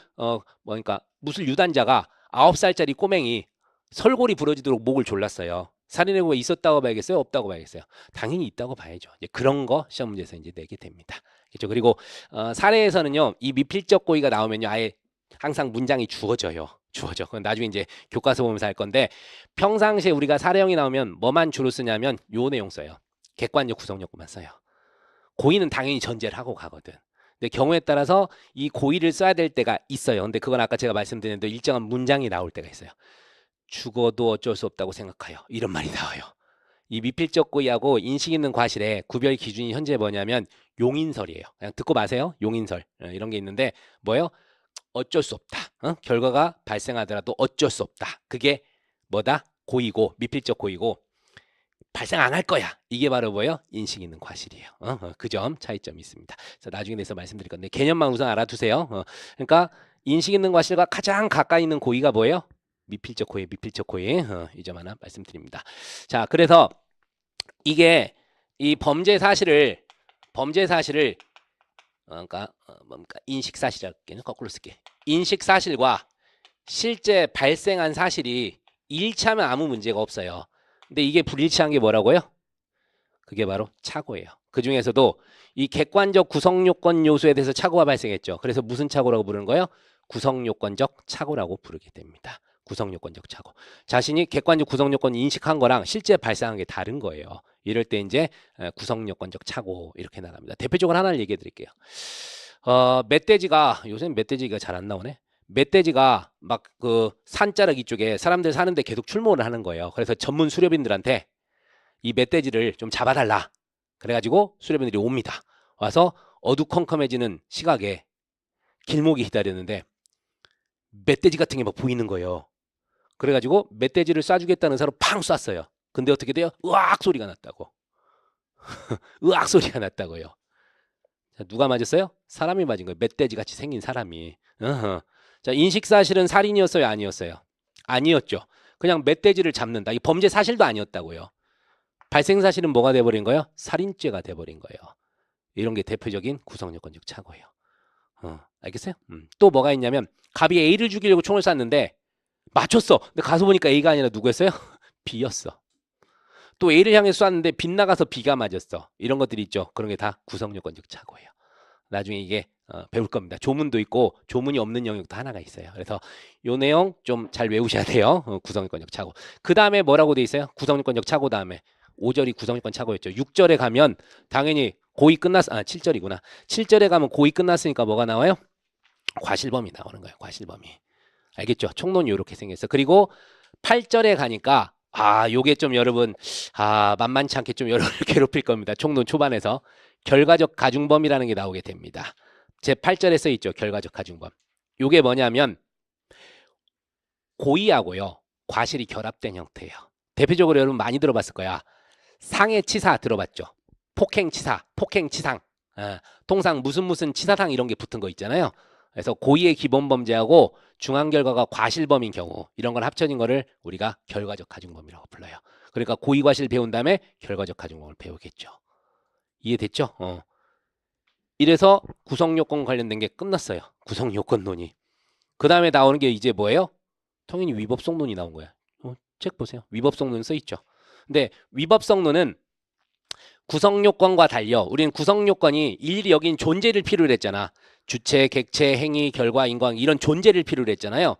유단자가 9살짜리 꼬맹이 설골이 부러지도록 목을 졸랐어요. 살인의 고의가 있었다고 봐야겠어요? 없다고 봐야겠어요? 당연히 있다고 봐야죠. 이제 그런 거 시험 문제에서 이제 내게 됩니다. 그렇죠. 그리고 사례에서는요, 이 미필적 고의가 나오면요, 아예 항상 문장이 주어져요. 주어져. 그건 나중에 이제 교과서 보면서 할 건데 평상시에 우리가 사례형이 나오면 뭐만 주로 쓰냐면 요 내용 써요. 객관적 구성요건만 써요. 고의는 당연히 전제를 하고 가거든. 근데 경우에 따라서 이 고의를 써야 될 때가 있어요. 근데 그건 아까 제가 말씀드린 대로 일정한 문장이 나올 때가 있어요. 죽어도 어쩔 수 없다고 생각하여. 이런 말이 나와요. 이 미필적 고의하고 인식 있는 과실의 구별 기준이 현재 뭐냐면 용인설이에요. 그냥 듣고 마세요. 용인설. 이런 게 있는데 뭐예요? 어쩔 수 없다. 결과가 발생하더라도 어쩔 수 없다. 그게 뭐다? 고의고 미필적 고의고 발생 안 할 거야. 이게 바로 뭐예요? 인식 있는 과실이에요. 그 점 차이점이 있습니다. 그래서 나중에 대해서 말씀드릴 건데 개념만 우선 알아두세요. 그러니까 인식 있는 과실과 가장 가까이 있는 고의가 뭐예요? 미필적 고의, 미필적 고의. 이 점 하나 말씀드립니다. 자, 그래서 이게 이 범죄 사실을 그러니까 인식 사실이라고 거꾸로 쓸게. 인식 사실과 실제 발생한 사실이 일치하면 아무 문제가 없어요. 근데 이게 불일치한 게 뭐라고요? 그게 바로 착오예요. 그 중에서도 이 객관적 구성요건 요소에 대해서 착오가 발생했죠. 그래서 무슨 착오라고 부르는 거예요? 구성요건적 착오라고 부르게 됩니다. 구성요건적 착오. 자신이 객관적 구성요건 인식한 거랑 실제 발생한 게 다른 거예요. 이럴 때 이제 구성요건적 착오 이렇게 나갑니다. 대표적으로 하나를 얘기해 드릴게요. 멧돼지가 요새는 멧돼지가 잘 안 나오네. 멧돼지가 막 그 산자락이 쪽에 사람들 사는데 계속 출몰을 하는 거예요. 그래서 전문 수렵인들한테 이 멧돼지를 좀 잡아달라. 그래가지고 수렵인들이 옵니다. 와서 어두컴컴해지는 시각에 길목이 기다렸는데 멧돼지 같은 게 막 보이는 거예요. 그래가지고 멧돼지를 쏴주겠다는 의사로 팡 쐈어요. 근데 어떻게 돼요? 으악 소리가 났다고. 으악 소리가 났다고요. 자, 누가 맞았어요? 사람이 맞은 거예요. 멧돼지 같이 생긴 사람이. 자, 인식 사실은 살인이었어요? 아니었어요? 아니었죠. 그냥 멧돼지를 잡는다. 이 범죄 사실도 아니었다고요. 발생 사실은 뭐가 돼버린 거예요? 살인죄가 돼버린 거예요. 이런 게 대표적인 구성요건적 착오예요. 알겠어요? 또 뭐가 있냐면 갑이 A를 죽이려고 총을 쐈는데 맞췄어. 근데 가서 보니까 A가 아니라 누구였어요? B였어. 또 A를 향해 쐈는데 빗나가서 B가 맞았어. 이런 것들이 있죠. 그런 게 다 구성요건적 착오예요. 나중에 이게 배울 겁니다. 조문도 있고 조문이 없는 영역도 하나가 있어요. 그래서 요 내용 좀 잘 외우셔야 돼요. 구성요건적 착오. 그 다음에 뭐라고 돼 있어요? 구성요건적 착오 다음에 5절이 구성요건 착오였죠. 6절에 가면 당연히 고의 끝났 7절이구나. 7절에 가면 고의 끝났으니까 뭐가 나와요? 과실범이 나오는 거예요. 과실범이. 알겠죠? 총론이 이렇게 생겼어. 그리고 8절에 가니까 요게 좀 여러분 만만치 않게 좀 여러분을 괴롭힐 겁니다. 총론 초반에서 결과적 가중범이라는 게 나오게 됩니다. 제8절에 써 있죠. 결과적 가중법. 요게 뭐냐면 고의하고요. 과실이 결합된 형태예요. 대표적으로 여러분 많이 들어봤을 거야. 상해치사 들어봤죠? 폭행치사, 폭행치상. 통상 무슨 치사상 이런 게 붙은 거 있잖아요. 그래서 고의의 기본범죄하고 중한 결과가 과실범인 경우 이런 걸 합쳐진 거를 우리가 결과적 가중범이라고 불러요. 그러니까 고의 과실 배운 다음에 결과적 가중범을 배우겠죠. 이해됐죠? 이래서 구성요건 관련된 게 끝났어요. 구성요건 논의. 그 다음에 나오는 게 이제 뭐예요? 당연히 위법성론이 나온 거야. 책 보세요. 위법성론 써 있죠. 근데 위법성론은 구성요건과 달려 우리는 구성요건이 일일이 여긴 존재를 필요로 했잖아. 주체, 객체, 행위, 결과, 인과항 이런 존재를 필요로 했잖아요.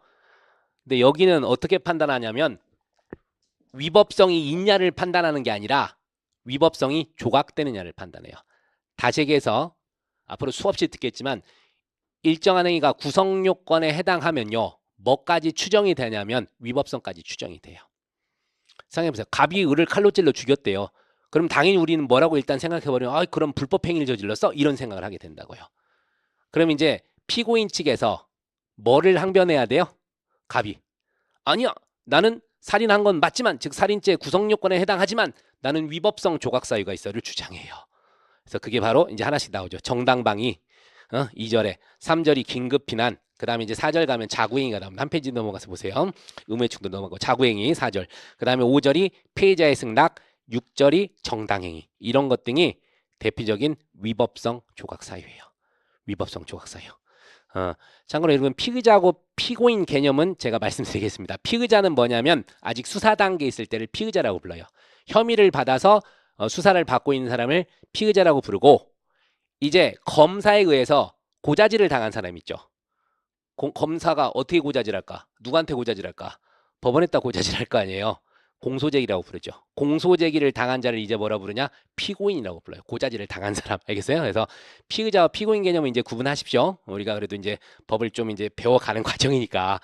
근데 여기는 어떻게 판단하냐면 위법성이 있냐를 판단하는 게 아니라 위법성이 조각되느냐를 판단해요. 다시 얘기해서 앞으로 수없이 듣겠지만 일정한 행위가 구성요건에 해당하면요. 뭐까지 추정이 되냐면 위법성까지 추정이 돼요. 생각해보세요. 갑이 을을 칼로 찔러 죽였대요. 그럼 당연히 우리는 뭐라고 일단 생각해버리면 그럼 불법 행위를 저질렀어? 이런 생각을 하게 된다고요. 그럼 이제 피고인 측에서 뭐를 항변해야 돼요? 갑이. 아니야. 나는 살인한 건 맞지만 즉 살인죄 구성요건에 해당하지만 나는 위법성 조각사유가 있어를 주장해요. 그래서 그게 바로 이제 하나씩 나오죠. 정당방위 2절에 3절이 긴급피난 그 다음에 이제 4절 가면 자구행위가 나옵니다. 한 페이지 넘어가서 보세요. 의무의 충돌 넘어가고 자구행위 4절 그 다음에 5절이 피해자의 승낙 6절이 정당행위 이런 것 등이 대표적인 위법성 조각사유예요. 위법성 조각사유. 참고로 여러분 피의자하고 피고인 개념은 제가 말씀드리겠습니다. 피의자는 뭐냐면 아직 수사 단계에 있을 때를 피의자라고 불러요. 혐의를 받아서 수사를 받고 있는 사람을 피의자라고 부르고 이제 검사에 의해서 고자질을 당한 사람 있죠. 검사가 어떻게 고자질할까? 누구한테 고자질할까? 법원에다 고자질할 거 아니에요. 공소제기라고 부르죠. 공소제기를 당한 자를 이제 뭐라 부르냐? 피고인이라고 불러요. 고자질을 당한 사람. 알겠어요? 그래서 피의자와 피고인 개념을 이제 구분하십시오. 우리가 그래도 이제 법을 좀 이제 배워가는 과정이니까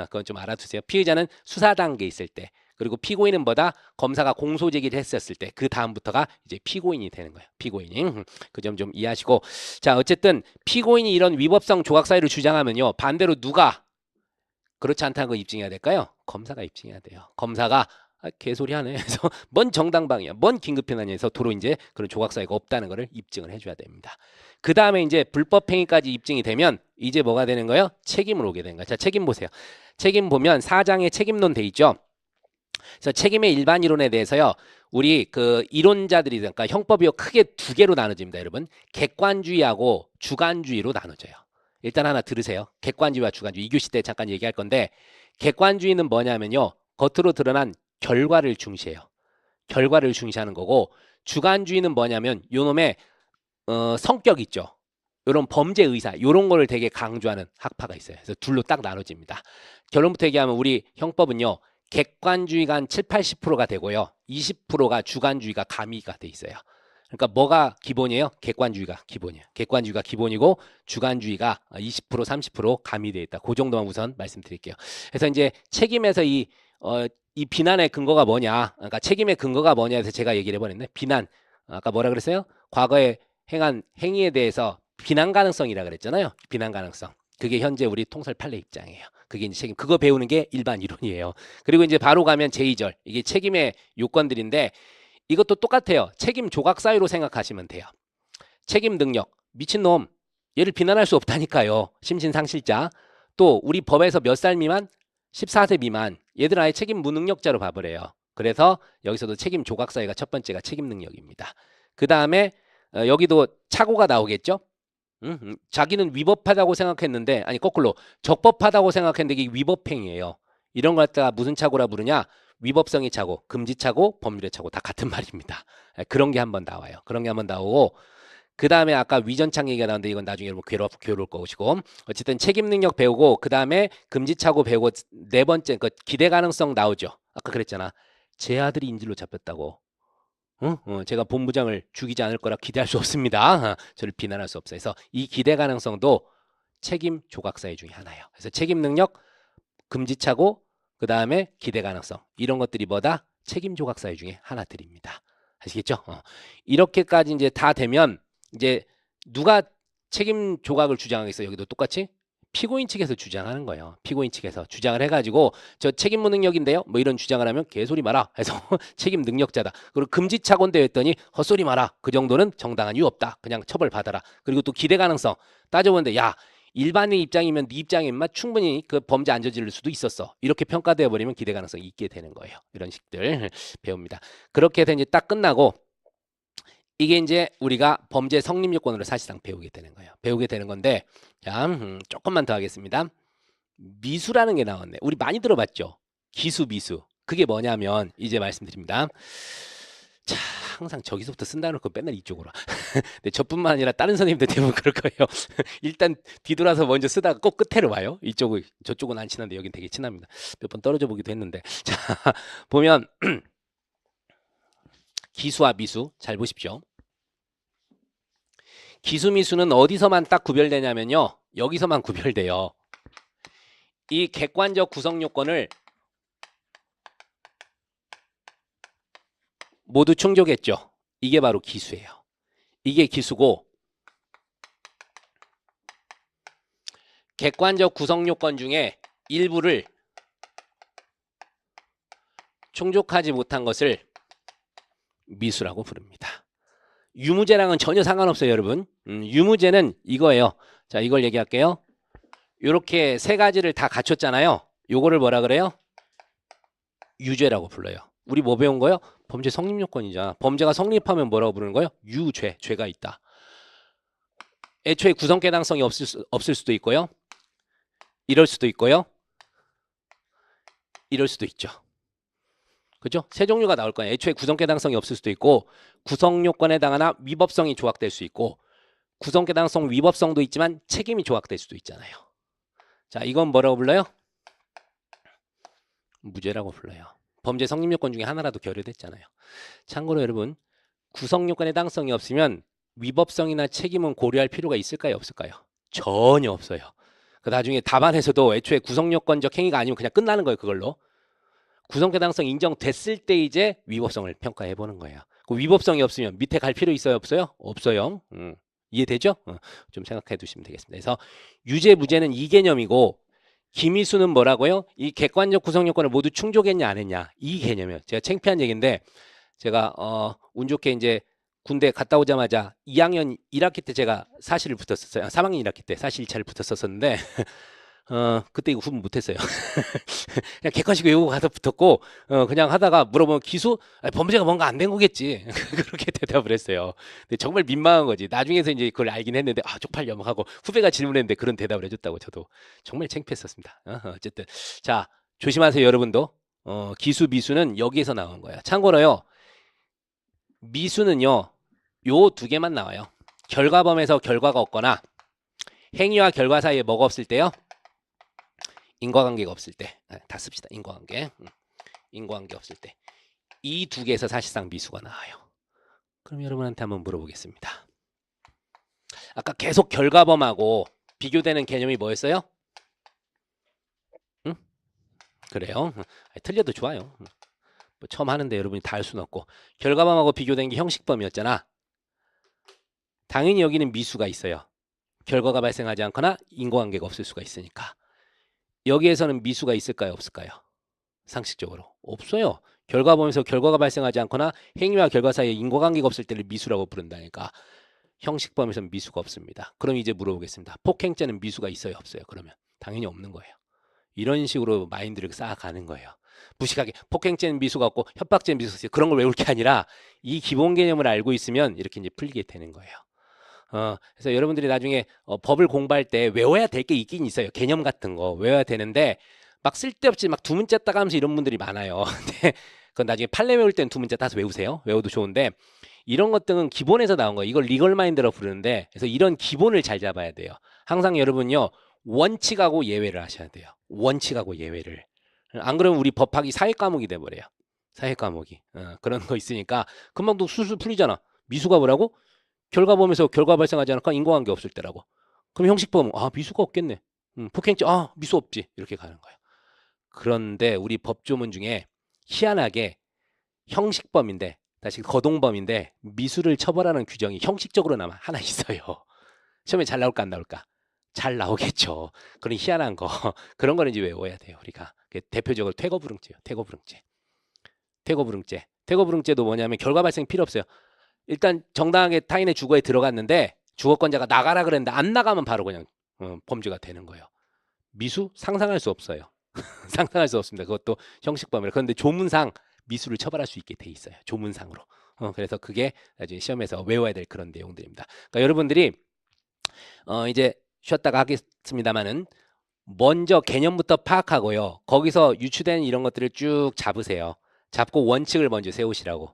그건 좀 알아두세요. 피의자는 수사 단계에 있을 때 그리고 피고인은 뭐다? 검사가 공소제기를 했었을 때 그 다음부터가 이제 피고인이 되는 거예요. 피고인. 그 점 좀 이해하시고 자 어쨌든 피고인이 이런 위법성 조각사유를 주장하면요. 반대로 누가 그렇지 않다는 걸 입증해야 될까요? 검사가 입증해야 돼요. 검사가 개소리 하네. 그래서 뭔 정당방위야, 뭔 긴급피난이해서 도로 이제 그런 조각사유가 없다는 것을 입증을 해줘야 됩니다. 그 다음에 이제 불법행위까지 입증이 되면 이제 뭐가 되는 거예요? 책임을 오게 되는 거예요. 자, 책임 보세요. 책임 보면 4장에 책임론 돼 있죠. 그래서 책임의 일반 이론에 대해서요. 우리 그 이론자들이 그러니까 형법이 크게 두 개로 나눠집니다, 여러분. 객관주의하고 주관주의로 나눠져요. 일단 하나 들으세요. 객관주의와 주관주의 2교시 때 잠깐 얘기할 건데 객관주의는 뭐냐면요. 겉으로 드러난 결과를 중시해요. 결과를 중시하는 거고 주관주의는 뭐냐면 요놈의 성격 있죠. 요런 범죄 의사 요런 거를 되게 강조하는 학파가 있어요. 그래서 둘로 딱 나눠집니다. 결론부터 얘기하면 우리 형법은요. 객관주의가 한 7, 80%가 되고요. 20%가 주관주의가 가미가 돼 있어요. 그러니까 뭐가 기본이에요? 객관주의가 기본이에요. 객관주의가 기본이고 주관주의가 20%, 30% 가미되어 있다. 그 정도만 우선 말씀드릴게요. 그래서 이제 책임에서 이 비난의 근거가 뭐냐? 그러니까 책임의 근거가 뭐냐 해서 제가 얘기를 해버렸네. 비난. 아까 뭐라 그랬어요? 과거에 행한 행위에 대해서 비난 가능성이라 그랬잖아요. 비난 가능성. 그게 현재 우리 통설 판례 입장이에요. 그게 이제 책임. 그거 배우는 게 일반 이론이에요. 그리고 이제 바로 가면 제2절. 이게 책임의 요건들인데 이것도 똑같아요. 책임 조각 사유로 생각하시면 돼요. 책임 능력. 미친놈. 얘를 비난할 수 없다니까요. 심신상실자. 또 우리 법에서 몇 살 미만? 14세 미만. 얘들 아예 책임 무능력자로 봐버려요. 그래서 여기서도 책임 조각 사유가 첫 번째가 책임 능력입니다. 그 다음에 여기도 착오가 나오겠죠. 자기는 위법하다고 생각했는데 아니 거꾸로 적법하다고 생각했는데 이게 위법행위예요. 이런 걸 갖다가 무슨 착오라 부르냐? 위법성의 착오, 금지착오, 법률의 착오 다 같은 말입니다. 그런 게 한번 나와요. 그런 게 한번 나오고 그 다음에 아까 위전착 얘기가 나오는데 이건 나중에 여러분 괴로울 거시고 어쨌든 책임 능력 배우고 그 다음에 금지착오 배우고 네 번째 그 기대 가능성 나오죠. 아까 그랬잖아. 제 아들이 인질로 잡혔다고. 제가 본부장을 죽이지 않을 거라 기대할 수 없습니다. 저를 비난할 수 없어요. 그래서 이 기대 가능성도 책임 조각사유 중에 하나예요. 그래서 책임 능력, 금지착오, 그 다음에 기대 가능성 이런 것들이 뭐다? 책임 조각사유 중에 하나들입니다. 아시겠죠? 이렇게까지 이제 다 되면 이제 누가 책임 조각을 주장하겠어요. 여기도 똑같이 피고인 측에서 주장하는 거예요. 피고인 측에서 주장을 해가지고 저 책임 무능력인데요. 뭐 이런 주장을 하면 개소리 마라 해서 책임 능력자다. 그리고 금지착오인데 했더니 헛소리 마라. 그 정도는 정당한 이유 없다. 그냥 처벌받아라. 그리고 또 기대 가능성 따져보는데 야 일반인 입장이면 네 입장이면 충분히 그 범죄 안 저지를 수도 있었어. 이렇게 평가되어 버리면 기대 가능성이 있게 되는 거예요. 이런 식들 배웁니다. 그렇게 해서 이제 딱 끝나고 이게 이제 우리가 범죄 성립 요건으로 사실상 배우게 되는 거예요. 배우게 되는 건데 자, 조금만 더 하겠습니다. 미수라는 게 나왔네. 우리 많이 들어봤죠? 기수, 미수. 그게 뭐냐면 이제 말씀드립니다. 자, 항상 저기서부터 쓴다 놓고 맨날 이쪽으로. 근데 저뿐만 아니라 다른 선생님들 대부분 그럴 거예요. 일단 뒤돌아서 먼저 쓰다가 꼭 끝에로 와요. 이쪽은 저쪽은 안 친한데 여긴 되게 친합니다. 몇 번 떨어져 보기도 했는데. 자, 보면 기수와 미수 잘 보십시오. 기수, 미수는 어디서만 딱 구별되냐면요. 여기서만 구별돼요. 이 객관적 구성 요건을 모두 충족했죠. 이게 바로 기수예요. 이게 기수고 객관적 구성 요건 중에 일부를 충족하지 못한 것을 미수라고 부릅니다. 유무죄랑은 전혀 상관없어요, 여러분. 유무죄는 이거예요. 자, 이걸 얘기할게요. 이렇게 세 가지를 다 갖췄잖아요. 요거를 뭐라 그래요? 유죄라고 불러요. 우리 뭐 배운 거요? 범죄 성립 요건이잖아. 범죄가 성립하면 뭐라고 부르는 거예요? 유죄, 죄가 있다. 애초에 구성개당성이 없을 수도 있고요. 이럴 수도 있고요. 이럴 수도 있죠. 그죠? 세 종류가 나올 거예요. 애초에 구성개당성이 없을 수도 있고 구성요건에 해당하나 위법성이 조각될 수 있고 구성개당성 위법성도 있지만 책임이 조각될 수도 있잖아요. 자, 이건 뭐라고 불러요? 무죄라고 불러요. 범죄 성립요건 중에 하나라도 결여됐잖아요. 참고로 여러분 구성요건에 해당성이 없으면 위법성이나 책임은 고려할 필요가 있을까요? 없을까요? 전혀 없어요. 그 나중에 답안에서도 애초에 구성요건적 행위가 아니면 그냥 끝나는 거예요. 그걸로. 구성개당성 인정됐을 때 이제 위법성을 평가해 보는 거예요. 그 위법성이 없으면 밑에 갈 필요 있어요? 없어요? 없어요. 이해되죠? 좀 생각해 두시면 되겠습니다. 그래서 유죄, 무죄는 이 개념이고 기미수는 뭐라고요? 이 객관적 구성 요건을 모두 충족했냐 안 했냐 이 개념이에요. 제가 창피한 얘기인데 제가 운 좋게 이제 군대 갔다 오자마자 2학년 1학기 때 제가 사실을 붙었었어요. 3학년 1학기 때 사실 1차를 붙었었는데 그때 이거 구분 못했어요. 그냥 객관식 외우고 가서 붙었고 그냥 하다가 물어보면 기수 범죄가 뭔가 안 된 거겠지 그렇게 대답을 했어요. 근데 정말 민망한 거지. 나중에서 이제 그걸 알긴 했는데 쪽팔려 막 하고 후배가 질문했는데 그런 대답을 해줬다고 저도 정말 창피했었습니다. 어쨌든 자 조심하세요 여러분도. 기수 미수는 여기에서 나온 거예요. 참고로요 미수는요 요 두 개만 나와요. 결과범에서 결과가 없거나 행위와 결과 사이에 뭐가 없을 때요. 인과관계가 없을 때 다 씁시다. 인과관계 없을 때 이 두 개에서 사실상 미수가 나와요. 그럼 여러분한테 한번 물어보겠습니다. 아까 계속 결과범하고 비교되는 개념이 뭐였어요? 응? 그래요. 틀려도 좋아요. 뭐 처음 하는데 여러분이 다 할 수는 없고 결과범하고 비교된 게 형식범이었잖아. 당연히 여기는 미수가 있어요. 결과가 발생하지 않거나 인과관계가 없을 수가 있으니까. 여기에서는 미수가 있을까요? 없을까요? 상식적으로 없어요. 결과범에서 결과가 발생하지 않거나 행위와 결과 사이에 인과관계가 없을 때를 미수라고 부른다니까. 형식범에서는 미수가 없습니다. 그럼 이제 물어보겠습니다. 폭행죄는 미수가 있어요? 없어요? 그러면 당연히 없는 거예요. 이런 식으로 마인드를 쌓아가는 거예요. 무식하게 폭행죄는 미수가 없고 협박죄는 미수가 있어요. 그런 걸 외울 게 아니라 이 기본 개념을 알고 있으면 이렇게 이제 풀리게 되는 거예요. 그래서 여러분들이 나중에 법을 공부할 때 외워야 될 게 있긴 있어요. 개념 같은 거 외워야 되는데 막 쓸데없이 막 두 문자 따가면서 이런 분들이 많아요. 근데 그건 나중에 판례 외울 때는 두 문자 따서 외우세요. 외워도 좋은데 이런 것들은 기본에서 나온 거예요. 이걸 리걸 마인드라고 부르는데 그래서 이런 기본을 잘 잡아야 돼요. 항상 여러분요 원칙하고 예외를 하셔야 돼요. 원칙하고 예외를. 안 그러면 우리 법학이 사회 과목이 돼버려요. 사회 과목이 그런 거 있으니까 금방 또 술술 풀리잖아. 미수가 뭐라고? 결과범에서 결과 발생하지 않을까? 인과관계 없을 때라고. 그럼 형식범 미수가 없겠네. 폭행죄 미수 없지. 이렇게 가는 거예요. 그런데 우리 법조문 중에 희한하게 형식범인데 다시 거동범인데 미수를 처벌하는 규정이 형식적으로나마 하나 있어요. 시험에 잘 나올까 안 나올까? 잘 나오겠죠. 그런 희한한 거 그런 거는 이제 외워야 돼요. 우리가 대표적으로 퇴거불응죄요. 퇴거불응죄. 퇴거불응죄. 퇴거불응죄도 뭐냐면 결과 발생 필요 없어요. 일단 정당하게 타인의 주거에 들어갔는데 주거권자가 나가라 그랬는데 안 나가면 바로 그냥 범죄가 되는 거예요. 미수 상상할 수 없어요. 상상할 수 없습니다. 그것도 형식범위라. 그런데 조문상 미수를 처벌할 수 있게 돼 있어요. 조문상으로. 그래서 그게 나중에 시험에서 외워야 될 그런 내용들입니다. 그러니까 여러분들이 이제 쉬었다가 하겠습니다만은 먼저 개념부터 파악하고요. 거기서 유추된 이런 것들을 쭉 잡으세요. 잡고 원칙을 먼저 세우시라고.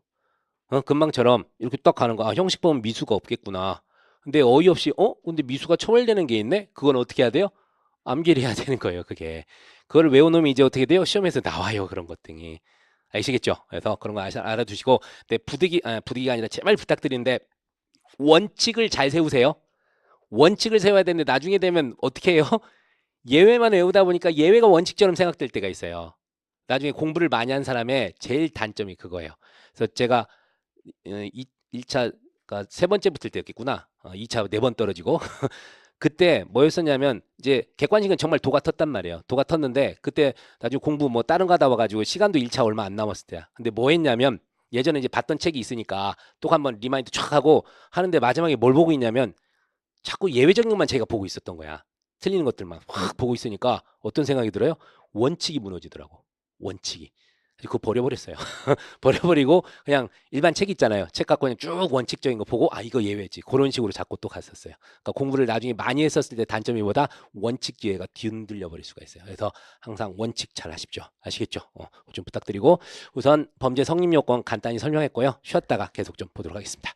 금방처럼 이렇게 딱 가는 거. 아, 형식 보면 미수가 없겠구나. 근데 어이없이 근데 미수가 처벌되는 게 있네? 그건 어떻게 해야 돼요? 암기를 해야 되는 거예요. 그게. 그걸 외워놓으면 이제 어떻게 돼요? 시험에서 나와요. 그런 것들이. 아시겠죠? 그래서 그런 거 알아두시고 근데 부득이가 아니라 제발 부탁드리는데 원칙을 잘 세우세요. 원칙을 세워야 되는데 나중에 되면 어떻게 해요? 예외만 외우다 보니까 예외가 원칙처럼 생각될 때가 있어요. 나중에 공부를 많이 한 사람의 제일 단점이 그거예요. 그래서 제가 1차가 세 번째 붙을 때였겠구나. 2차 네 번 떨어지고 그때 뭐였었냐면 이제 객관식은 정말 도가 텄단 말이에요. 도가 텄는데 그때 나중에 공부 뭐 다른 거 하다 와가지고 시간도 1차 얼마 안 남았을 때야. 근데 뭐 했냐면 예전에 이제 봤던 책이 있으니까 또 한번 리마인드 쫙 하고 하는데 마지막에 뭘 보고 있냐면 자꾸 예외적인 것만 제가 보고 있었던 거야. 틀리는 것들만 확 보고 있으니까 어떤 생각이 들어요? 원칙이 무너지더라고. 원칙이. 그거 버려버렸어요. 버려버리고 그냥 일반 책 있잖아요. 책 갖고 그냥 쭉 원칙적인 거 보고 아 이거 예외지. 그런 식으로 자꾸 또 갔었어요. 그러니까 공부를 나중에 많이 했었을 때 단점이 뭐다? 원칙 뒤에가 뒤흔들려 버릴 수가 있어요. 그래서 항상 원칙 잘 하십시오. 아시겠죠? 좀 부탁드리고 우선 범죄 성립 요건 간단히 설명했고요. 쉬었다가 계속 좀 보도록 하겠습니다.